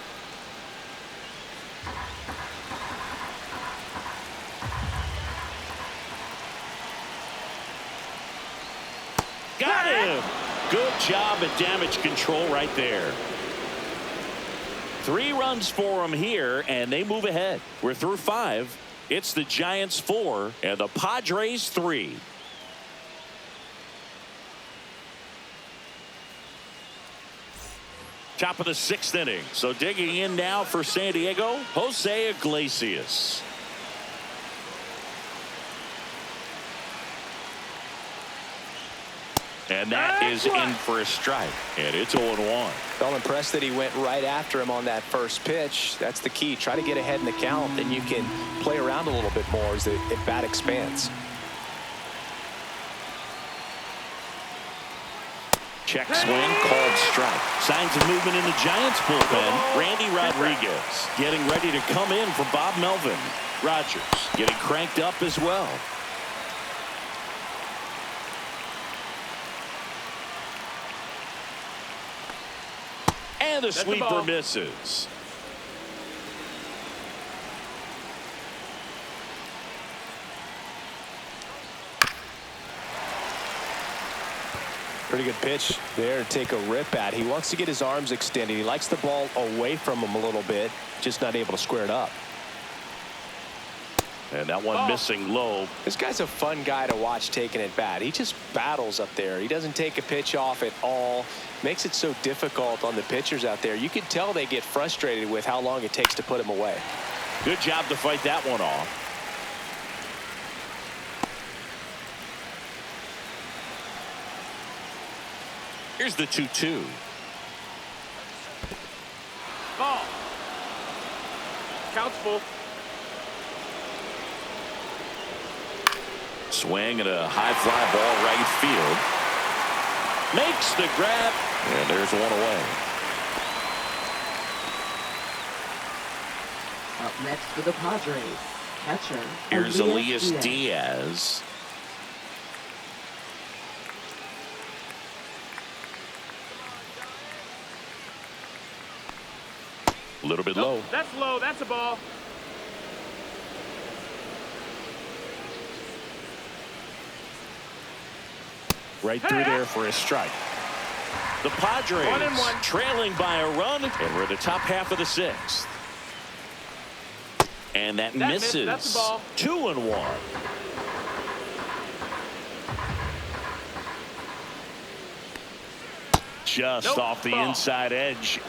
Speaker 1: Got him. Good job at damage control right there. 3 runs for him here, and they move ahead. We're through 5. It's the Giants 4 and the Padres 3. Top of the 6th inning. So digging in now for San Diego, Jose Iglesias. And that is in for a strike. And it's 0-1.
Speaker 2: Felt impressed that he went right after him on that first pitch. That's the key. Try to get ahead in the count, then you can play around a little bit more as the at-bat expands.
Speaker 1: Check swing, called strike. Signs of movement in the Giants bullpen. Randy Rodriguez getting ready to come in for Bob Melvin. Rogers getting cranked up as well. And the sweeper misses.
Speaker 2: Pretty good pitch there to take a rip at. He wants to get his arms extended. He likes the ball away from him a little bit, just not able to square it up.
Speaker 1: And that one missing low.
Speaker 2: This guy's a fun guy to watch taking at bat. He just battles up there. He doesn't take a pitch off at all. Makes it so difficult on the pitchers out there. You can tell they get frustrated with how long it takes to put him away.
Speaker 1: Good job to fight that one off. Here's the 2-2.
Speaker 4: Ball. Count's full.
Speaker 1: Swing and a high fly ball right field. Makes the grab. And there's one away.
Speaker 3: Up next for the Padres, catcher
Speaker 1: Here's Elias Diaz. A little bit low.
Speaker 4: That's low. That's a ball.
Speaker 1: Right through there for a strike. The Padres
Speaker 4: 1-1.
Speaker 1: trailing by a run, and we're in the top half of the 6th. And that misses.
Speaker 4: That's the ball.
Speaker 1: 2-1. Just off the inside edge.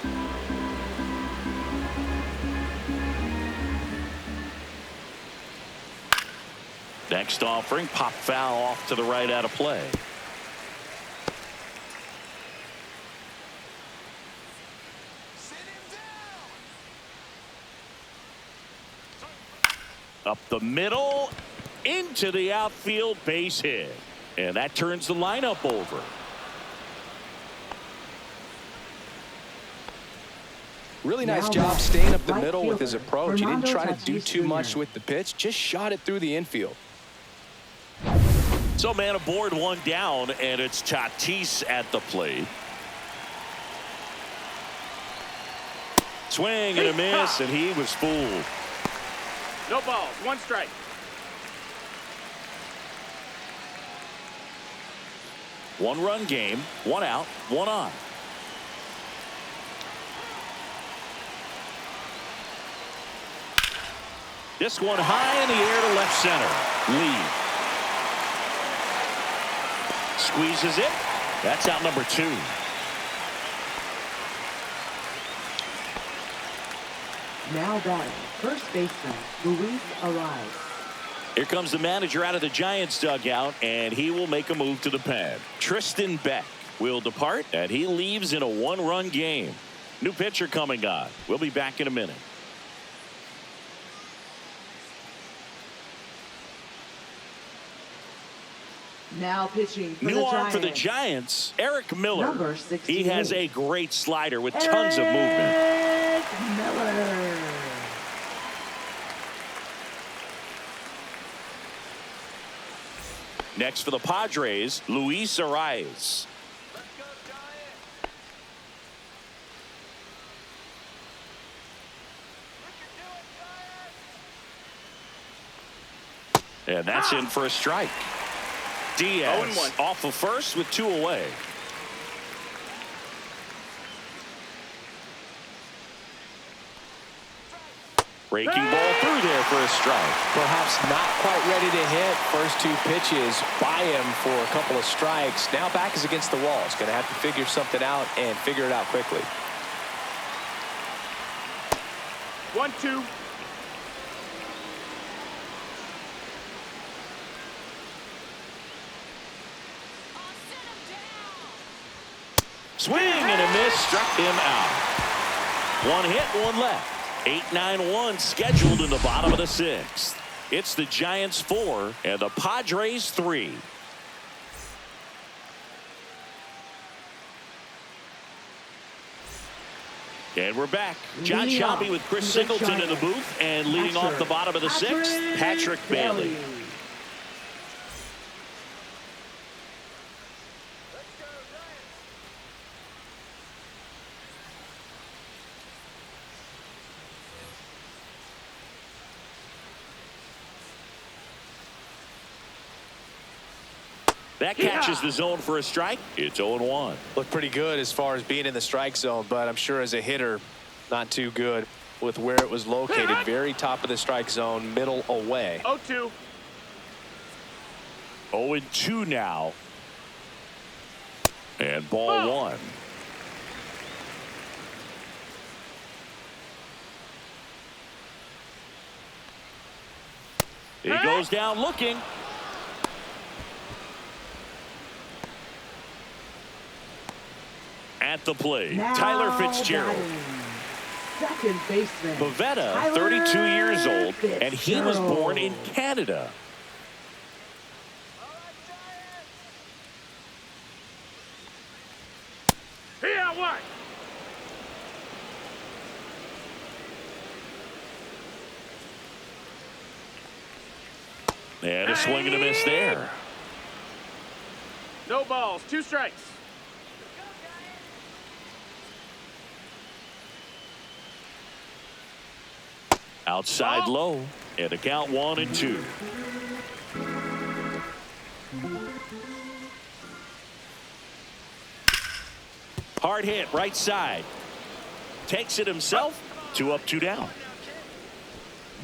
Speaker 1: Next offering, pop foul off to the right out of play. Up the middle, into the outfield, base hit. And that turns the lineup over.
Speaker 2: Really nice job staying up the middle with his approach. He didn't try to do too much with the pitch, just shot it through the infield.
Speaker 1: So man aboard, one down, and it's Tatis at the plate. Swing and a miss, and he was fooled.
Speaker 4: No balls, one strike.
Speaker 1: One-run game, one out, one on. This one high in the air to left center. Lee squeezes it. That's out number 2.
Speaker 3: Now batting, first baseman, Luis Arias.
Speaker 1: Here comes the manager out of the Giants dugout, and he will make a move to the pen. Tristan Beck will depart, and he leaves in a one-run game. New pitcher coming on. We'll be back in a minute.
Speaker 3: Now pitching for
Speaker 1: New
Speaker 3: the
Speaker 1: arm
Speaker 3: Giants.
Speaker 1: for the Giants, Eric Miller.
Speaker 3: Number 68.
Speaker 1: He has a great slider with tons of movement.
Speaker 3: Eric Miller.
Speaker 1: Next for the Padres, Luis Arias. And that's in for a strike. Diaz
Speaker 4: 0-1.
Speaker 1: off of first with 2 away. Breaking ball through there for a strike.
Speaker 2: Perhaps not quite ready to hit. First 2 pitches by him for a couple of strikes. Now back is against the wall. He's going to have to figure something out and figure it out quickly.
Speaker 4: 1-2.
Speaker 1: Swing and a miss, struck him out. 1 hit, 1 left. 8-9-1 scheduled in the bottom of the 6th. It's the Giants 4 and the Padres 3. And we're back. John Shelby with Chris Singleton in the booth, and leading off the bottom of the 6th, Patrick Bailey. That catches the zone for a strike. It's 0-1.
Speaker 2: Looked pretty good as far as being in the strike zone, but I'm sure as a hitter, not too good with where it was located. Very top of the strike zone, middle away.
Speaker 4: 0-2.
Speaker 1: 0-2 now. And ball 1. He goes down looking. At the plate,
Speaker 3: Now
Speaker 1: Tyler Fitzgerald.
Speaker 3: batting, second baseman.
Speaker 1: Pavetta, 32 years old, and he was born in Canada.
Speaker 4: Here, what?
Speaker 1: And a swing and a miss there.
Speaker 4: No balls, 2 strikes.
Speaker 1: Outside low, and a count 1-2. Hard hit, right side. Takes it himself. 2 up, 2 down.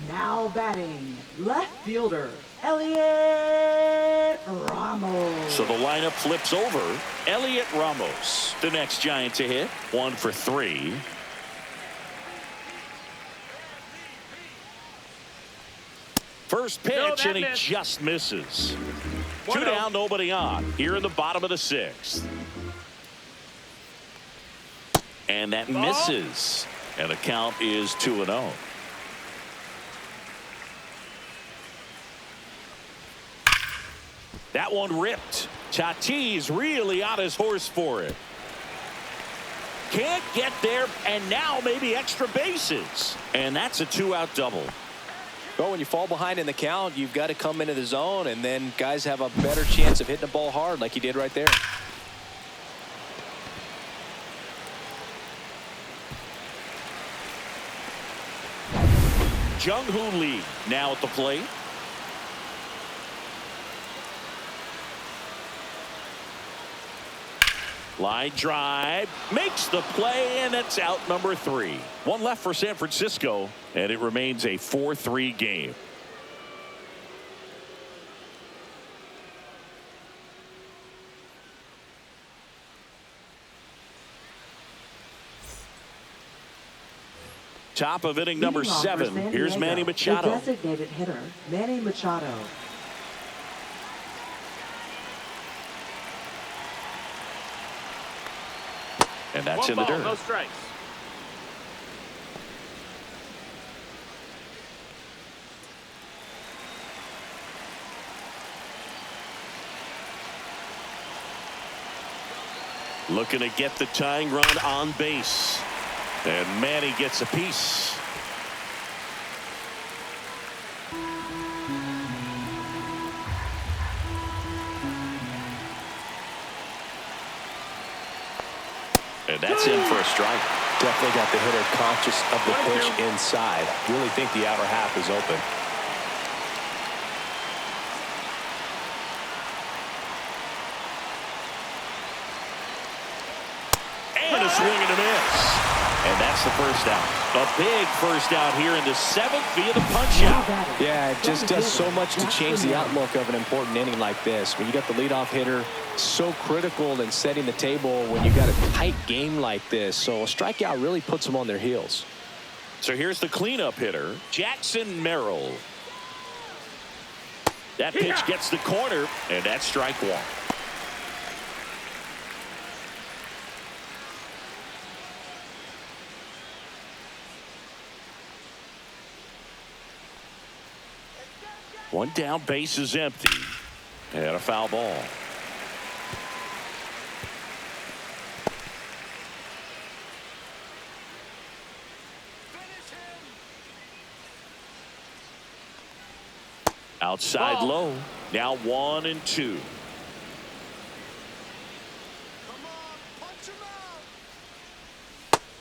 Speaker 3: Now batting, left fielder, Elliot Ramos.
Speaker 1: So the lineup flips over. Elliot Ramos, the next Giant to hit. 1 for 3. First pitch, and he just misses. 2 down, nobody on. Here in the bottom of the 6th. And that misses. And the count is 2-0. That one ripped. Tatis really on his horse for it. Can't get there, and now maybe extra bases. And that's a 2-out double.
Speaker 2: Well, when you fall behind in the count, you've got to come into the zone, and then guys have a better chance of hitting the ball hard like he did right there.
Speaker 1: Jung-Hoo Lee now at the plate. Line drive, makes the play, and it's out number 3. One left for San Francisco, and it remains a 4-3 game. Top of inning number 7. Here's Manny Machado.
Speaker 3: The designated hitter, Manny Machado.
Speaker 1: And that's in the dirt.
Speaker 4: No strikes.
Speaker 1: Looking to get the tying run on base. And Manny gets a piece. And that's in for a strike.
Speaker 2: Definitely got the hitter conscious of the pitch inside. Really think the outer half is open.
Speaker 1: And a swing and a miss. And that's the first out. A big first out here in the 7th via the punch out.
Speaker 2: Yeah, it just does so much to change the outlook of an important inning like this. When you got the leadoff hitter, so critical in setting the table when you got a tight game like this. So a strikeout really puts them on their heels.
Speaker 1: So here's the cleanup hitter, Jackson Merrill. That pitch gets the corner, and that's strike 1. One down, base is empty, and a foul ball. Outside low. Now 1-2.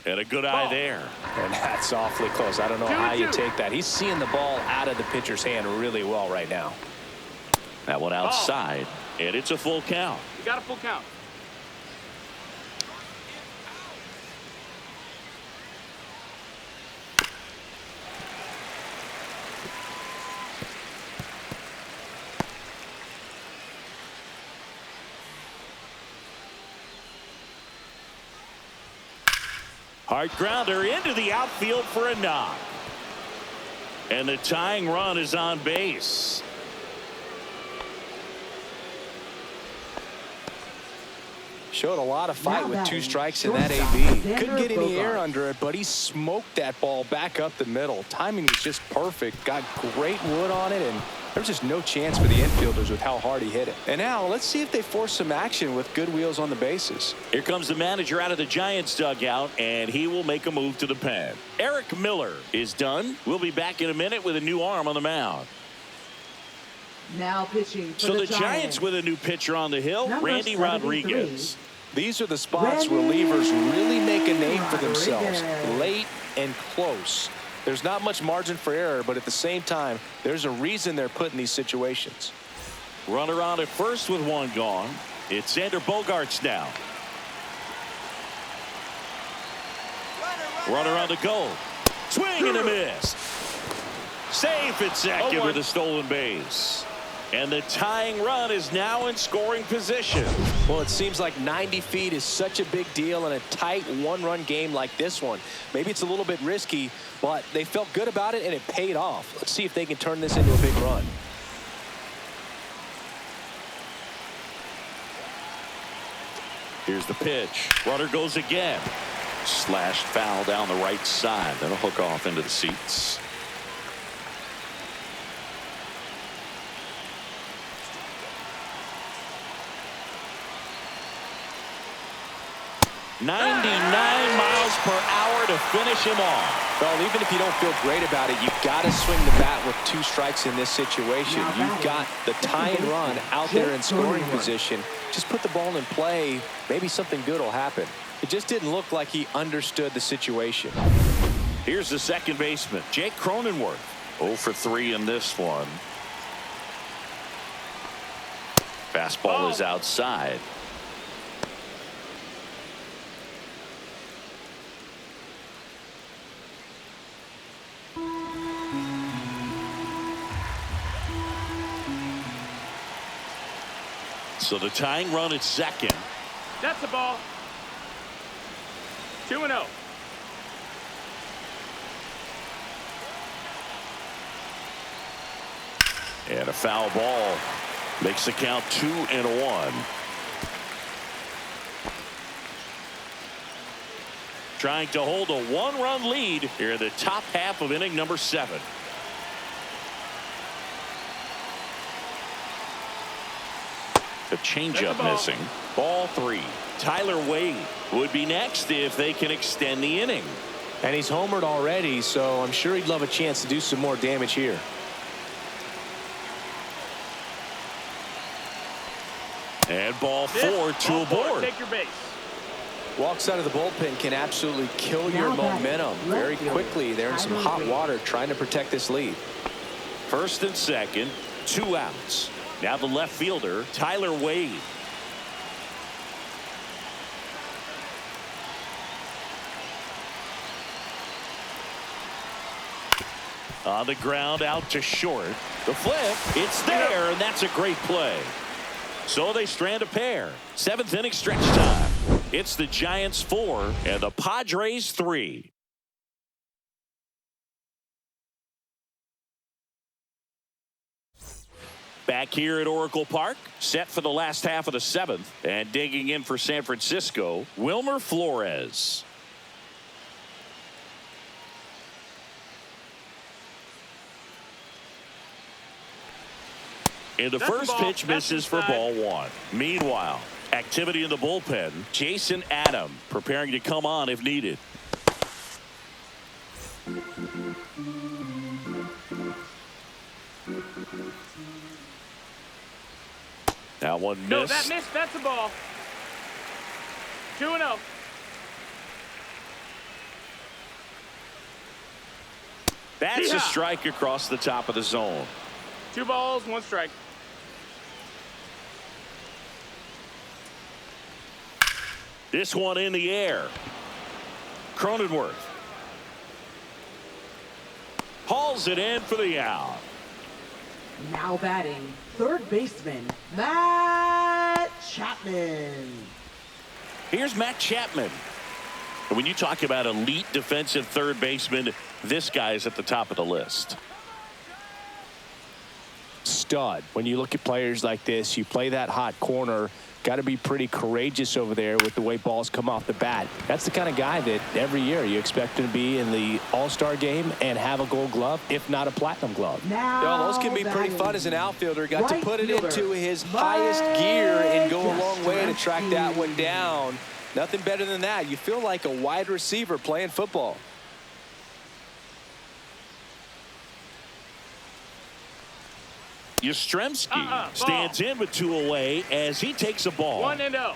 Speaker 1: And a good eye there.
Speaker 2: And that's awfully close. I don't know how you take that. He's seeing the ball out of the pitcher's hand really well right now.
Speaker 1: That one outside, and it's a full count.
Speaker 4: You got a full count.
Speaker 1: Hard grounder into the outfield for a knock. And the tying run is on base.
Speaker 2: Showed a lot of fight with 2 strikes in that
Speaker 3: shortstop,
Speaker 2: AB.
Speaker 3: Xander
Speaker 2: Couldn't get any air
Speaker 3: Bogaerts.
Speaker 2: under it, but he smoked that ball back up the middle. Timing was just perfect. Got great wood on it, and there's just no chance for the infielders with how hard he hit it. And now let's see if they force some action with good wheels on the bases.
Speaker 1: Here comes the manager out of the Giants dugout, and he will make a move to the pen. Eric Miller is done. We'll be back in a minute with a new arm on the mound.
Speaker 3: Now pitching for
Speaker 1: So the Giants with a new pitcher on the hill,
Speaker 3: Number
Speaker 1: Randy
Speaker 3: 73.
Speaker 1: Rodriguez.
Speaker 2: These are the spots
Speaker 3: Randy
Speaker 2: relievers really make a name for themselves.
Speaker 3: Rodriguez.
Speaker 2: Late and close. There's not much margin for error, but at the same time, there's a reason they're put in these situations.
Speaker 1: Runner on at first with 1 gone. It's Xander Bogaerts now. Runner on the go. Swing and a miss. Safe at second with a stolen base. And the tying run is now in scoring position.
Speaker 2: Well, it seems like 90 feet is such a big deal in a tight 1-run game like this one. Maybe it's a little bit risky, but they felt good about it and it paid off. Let's see if they can turn this into a big run.
Speaker 1: Here's the pitch. Runner goes again. Slashed foul down the right side. That'll hook off into the seats. 99 miles per hour to finish him off.
Speaker 2: Well, even if you don't feel great about it, you've got to swing the bat with 2 strikes in this situation. You've got the tying run out there in scoring position. Just put the ball in play. Maybe something good will happen. It just didn't look like he understood the situation.
Speaker 1: Here's the second baseman, Jake Cronenworth. 0 for 3 in this one. Fastball is outside. So the tying run at second.
Speaker 4: That's the ball. 2-0.
Speaker 1: And a foul ball makes the count 2-1. Trying to hold a 1-run lead here in the top half of inning number 7. The changeup missing. Ball 3. Tyler Wade would be next if they can extend the inning.
Speaker 2: And he's homered already, so I'm sure he'd love a chance to do some more damage here.
Speaker 1: And ball 4 to a board.
Speaker 4: Take your base.
Speaker 2: Walks out of the bullpen can absolutely kill your momentum very quickly. They're in some hot water trying to protect this lead.
Speaker 1: First and second, 2 outs. Now the left fielder, Tyler Wade. On the ground, out to short. The flip, it's there, and that's a great play. So they strand a pair. 7th inning stretch time. It's the Giants 4 and the Padres 3. Back here at Oracle Park, set for the last half of the 7th, and digging in for San Francisco, Wilmer Flores. And the first pitch misses for ball 1. Meanwhile, activity in the bullpen. Jason Adam preparing to come on if needed. Now one miss.
Speaker 4: No, that missed. That's a ball. 2-0.
Speaker 1: That's a strike across the top of the zone.
Speaker 4: 2 balls, 1 strike.
Speaker 1: This one in the air. Cronenworth hauls it in for the out.
Speaker 3: Now batting, third baseman, Matt Chapman.
Speaker 1: Here's Matt Chapman. And when you talk about elite defensive third baseman, this guy is at the top of the list.
Speaker 2: Stud. When you look at players like this, you play that hot corner. Got to be pretty courageous over there with the way balls come off the bat. That's the kind of guy that every year you expect him to be in the All-Star game and have a Gold Glove, if not a Platinum Glove.
Speaker 3: Now
Speaker 2: those can be pretty fun as an outfielder. Got to put it into his highest gear and go a long way to track that one down. Nothing better than that. You feel like a wide receiver playing football.
Speaker 1: Yastrzemski stands in with 2 away as he takes a ball.
Speaker 4: 1-0.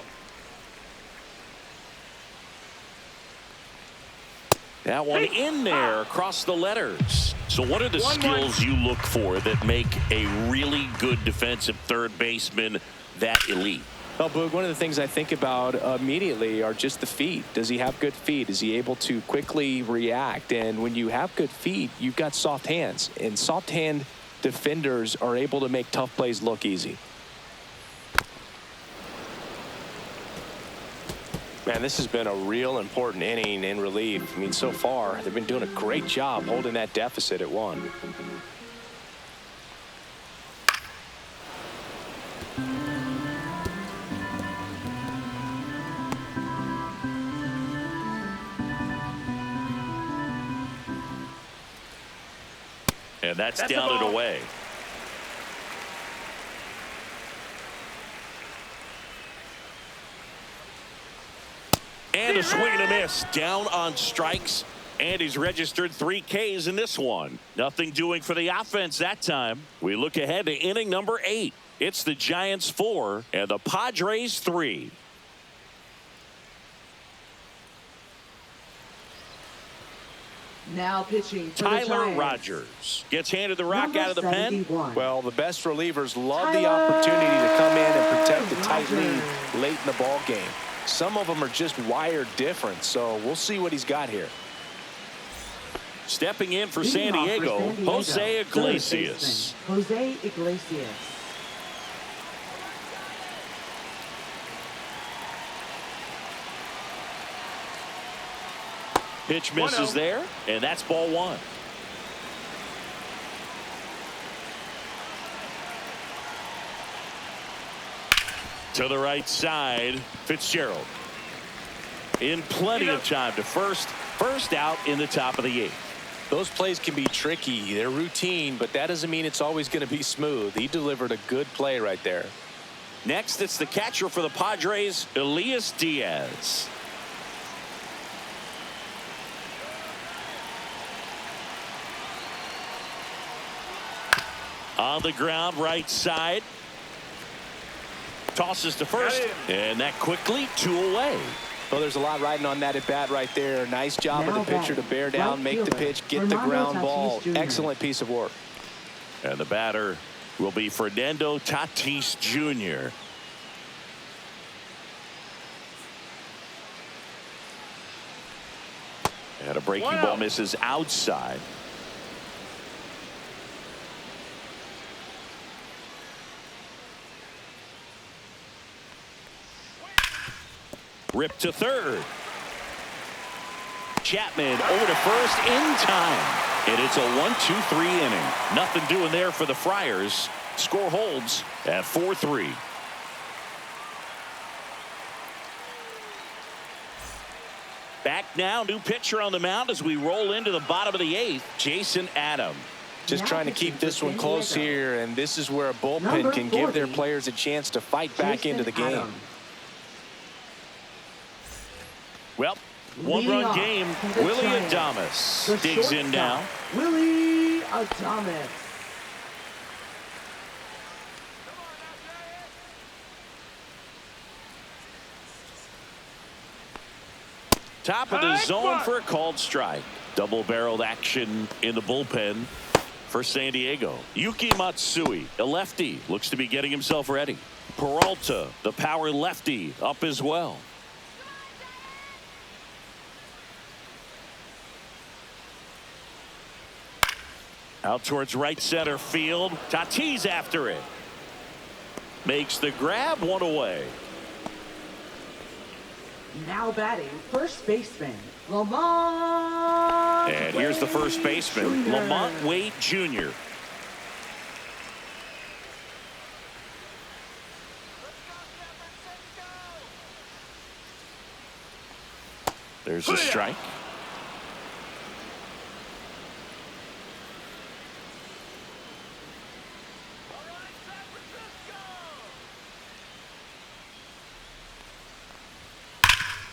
Speaker 1: That one in there across the letters. So what are the skills you look for that make a really good defensive third baseman that elite?
Speaker 2: Well, Boog, one of the things I think about immediately are just the feet. Does he have good feet? Is he able to quickly react? And when you have good feet, you've got soft hands. And soft hand defenders are able to make tough plays look easy. Man, this has been a real important inning in relief. I mean, so far, they've been doing a great job holding that deficit at 1.
Speaker 1: And that's down and away. And a swing and a miss. Down on strikes. And he's registered 3 Ks in this one. Nothing doing for the offense that time. We look ahead to inning number 8. It's the Giants 4 and the Padres 3.
Speaker 3: Now pitching for the
Speaker 1: Tyler
Speaker 3: Giants.
Speaker 1: Rogers gets handed the rock out of the pen.
Speaker 2: Well, the best relievers love the opportunity to come in and protect the tight lead late in the ball game. Some of them are just wired different, so we'll see what he's got here.
Speaker 1: Stepping in for San Diego, Jose Iglesias.
Speaker 3: Jose Iglesias.
Speaker 1: Pitch misses there, and that's ball 1. To the right side, Fitzgerald. In plenty of time to first out in the top of the 8th.
Speaker 2: Those plays can be tricky. They're routine, but that doesn't mean it's always going to be smooth. He delivered a good play right there.
Speaker 1: Next, it's the catcher for the Padres, Elias Diaz. On the ground, right side. Tosses to first, and that quickly 2 away.
Speaker 2: Well, there's a lot riding on that at bat right there. Nice job of the pitcher to bear down, make the pitch, get the ground ball. Excellent piece of work.
Speaker 1: And the batter will be Fernando Tatis Jr. And a breaking ball misses outside. Ripped to third. Chapman over to first in time. And it's a 1-2-3 inning. Nothing doing there for the Friars. Score holds at 4-3. Back now, new pitcher on the mound as we roll into the bottom of the 8th, Jason Adam.
Speaker 2: Just trying to keep this one close here, and this is where a bullpen can give their players a chance to fight back into the game.
Speaker 1: Well, 1-run game. Willie Adames digs in now.
Speaker 3: Willie Adames.
Speaker 1: Top of the zone for a called strike. Double-barreled action in the bullpen for San Diego. Yuki Matsui, a lefty, looks to be getting himself ready. Peralta, the power lefty, up as well. Out towards right center field. Tatis after it. Makes the grab, 1 away.
Speaker 3: Now batting, first baseman, Lamont.
Speaker 1: And here's the first baseman, Lamont Wade Jr. There's a strike.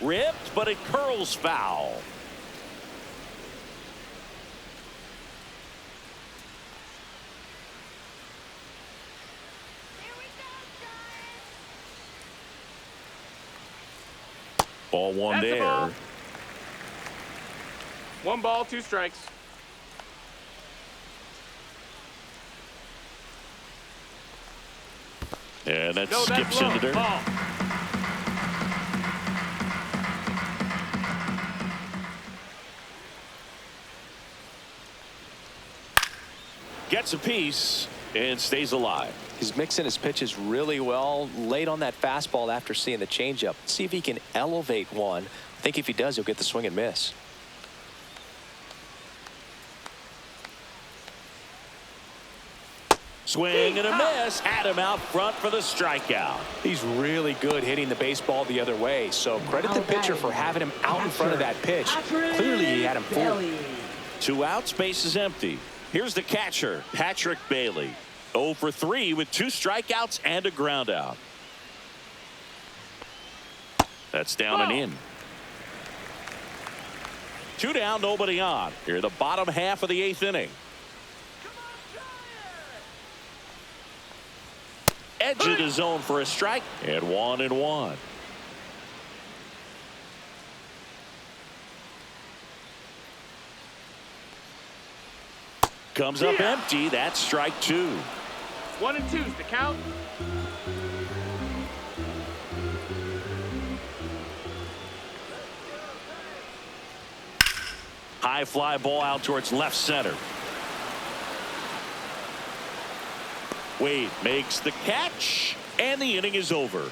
Speaker 1: Ripped, but it curls foul. Ball 1 there.
Speaker 4: Ball. 1 ball, 2 strikes.
Speaker 1: And that skips in the dirt.
Speaker 4: Ball.
Speaker 1: Gets a piece and stays alive.
Speaker 2: He's mixing his pitches really well. Late on that fastball after seeing the changeup. See if he can elevate one. I think if he does, he'll get the swing and miss.
Speaker 1: Swing and a miss. Adam out front for the strikeout.
Speaker 2: He's really good hitting the baseball the other way. So credit the pitcher for having him out in front of that pitch. Clearly he had him fooled.
Speaker 1: 2 outs, base is empty. Here's the catcher, Patrick Bailey. 0 for 3 with 2 strikeouts and a ground out. That's down and in. Two down, nobody on. Here, the bottom half of the 8th inning. Edge of the zone for a strike. And 1-1. Comes up empty. That's strike 2.
Speaker 4: 1-2's the count.
Speaker 1: High fly ball out towards left center. Wade makes the catch, and the inning is over.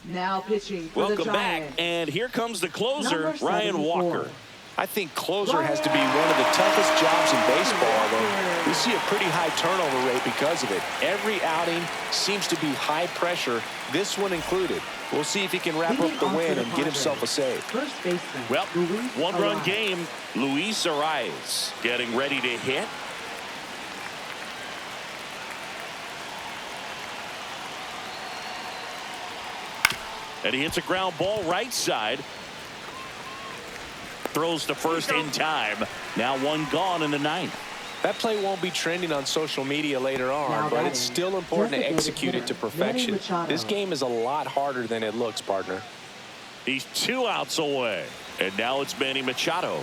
Speaker 3: Now pitching for
Speaker 1: Welcome
Speaker 3: the
Speaker 1: back,
Speaker 3: Giants.
Speaker 1: and here comes the closer,
Speaker 3: Number
Speaker 1: Ryan
Speaker 3: 74.
Speaker 1: Walker.
Speaker 2: I think closer has to be one of the toughest jobs in baseball, although we see a pretty high turnover rate because of it. Every outing seems to be high pressure, this one included. We'll see if he can wrap up the win and get himself a save.
Speaker 3: First baseman.
Speaker 1: Well,
Speaker 3: Luis
Speaker 1: one-run
Speaker 3: Arias.
Speaker 1: game. Luis Arias getting ready to hit. And he hits a ground ball right side. Throws to first in time. Now one gone in the 9th.
Speaker 2: That play won't be trending on social media later on,
Speaker 3: Now
Speaker 2: but
Speaker 3: batting,
Speaker 2: it's still important to
Speaker 3: designated
Speaker 2: execute it to
Speaker 3: hitter,
Speaker 2: perfection.
Speaker 3: Manny Machado.
Speaker 2: This game is a lot harder than it looks, partner.
Speaker 1: He's 2 outs away. And now it's Manny Machado.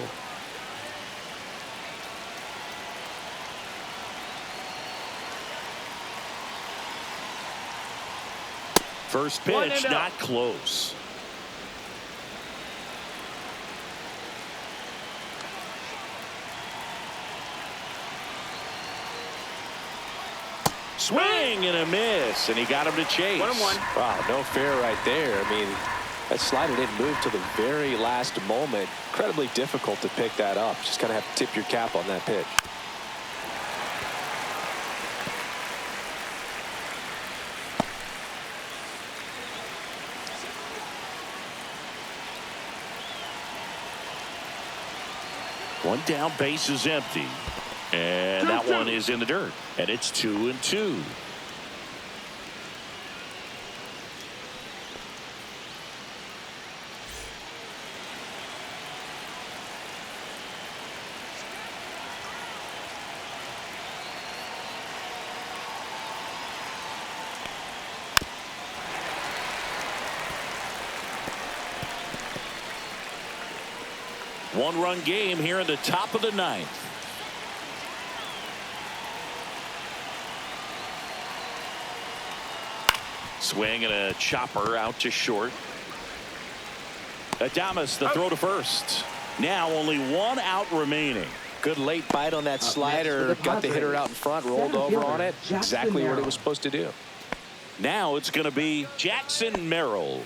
Speaker 1: First pitch, not close. Swing and a miss, and he got him to chase.
Speaker 4: 1-1.
Speaker 2: Wow, no fair right there. I mean, that slider didn't move to the very last moment. Incredibly difficult to pick that up. Just kind of have to tip your cap on that pitch.
Speaker 1: One down, base is empty. And that one is in the dirt. And it's 2-2. One-run game here in the top of the 9th. Swing and a chopper out to short. Adames the throw to first. Now only 1 out remaining.
Speaker 2: Good late bite on that slider. Got the hitter out in front, rolled over on it. Exactly what it was supposed to do.
Speaker 1: Now it's going to be Jackson Merrill.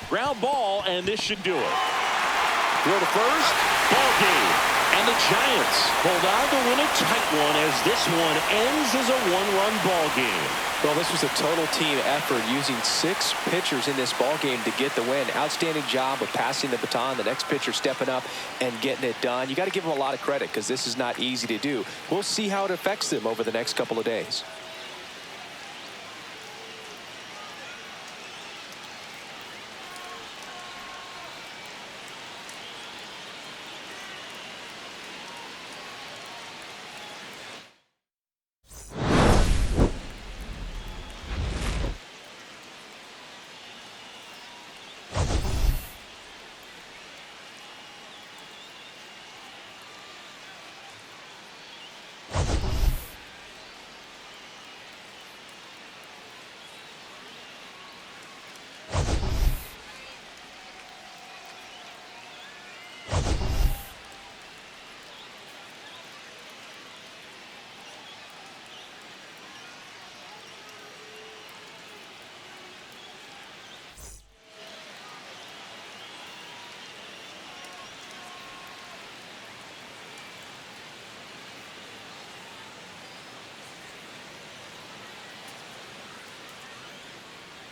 Speaker 1: Ground ball, and this should do it. Throw to first, ball game. And the Giants hold on to win a tight one as this one ends as a 1-run ball game.
Speaker 2: Well, this was a total team effort using 6 pitchers in this ball game to get the win. Outstanding job of passing the baton. The next pitcher stepping up and getting it done. You got to give them a lot of credit because this is not easy to do. We'll see how it affects them over the next couple of days.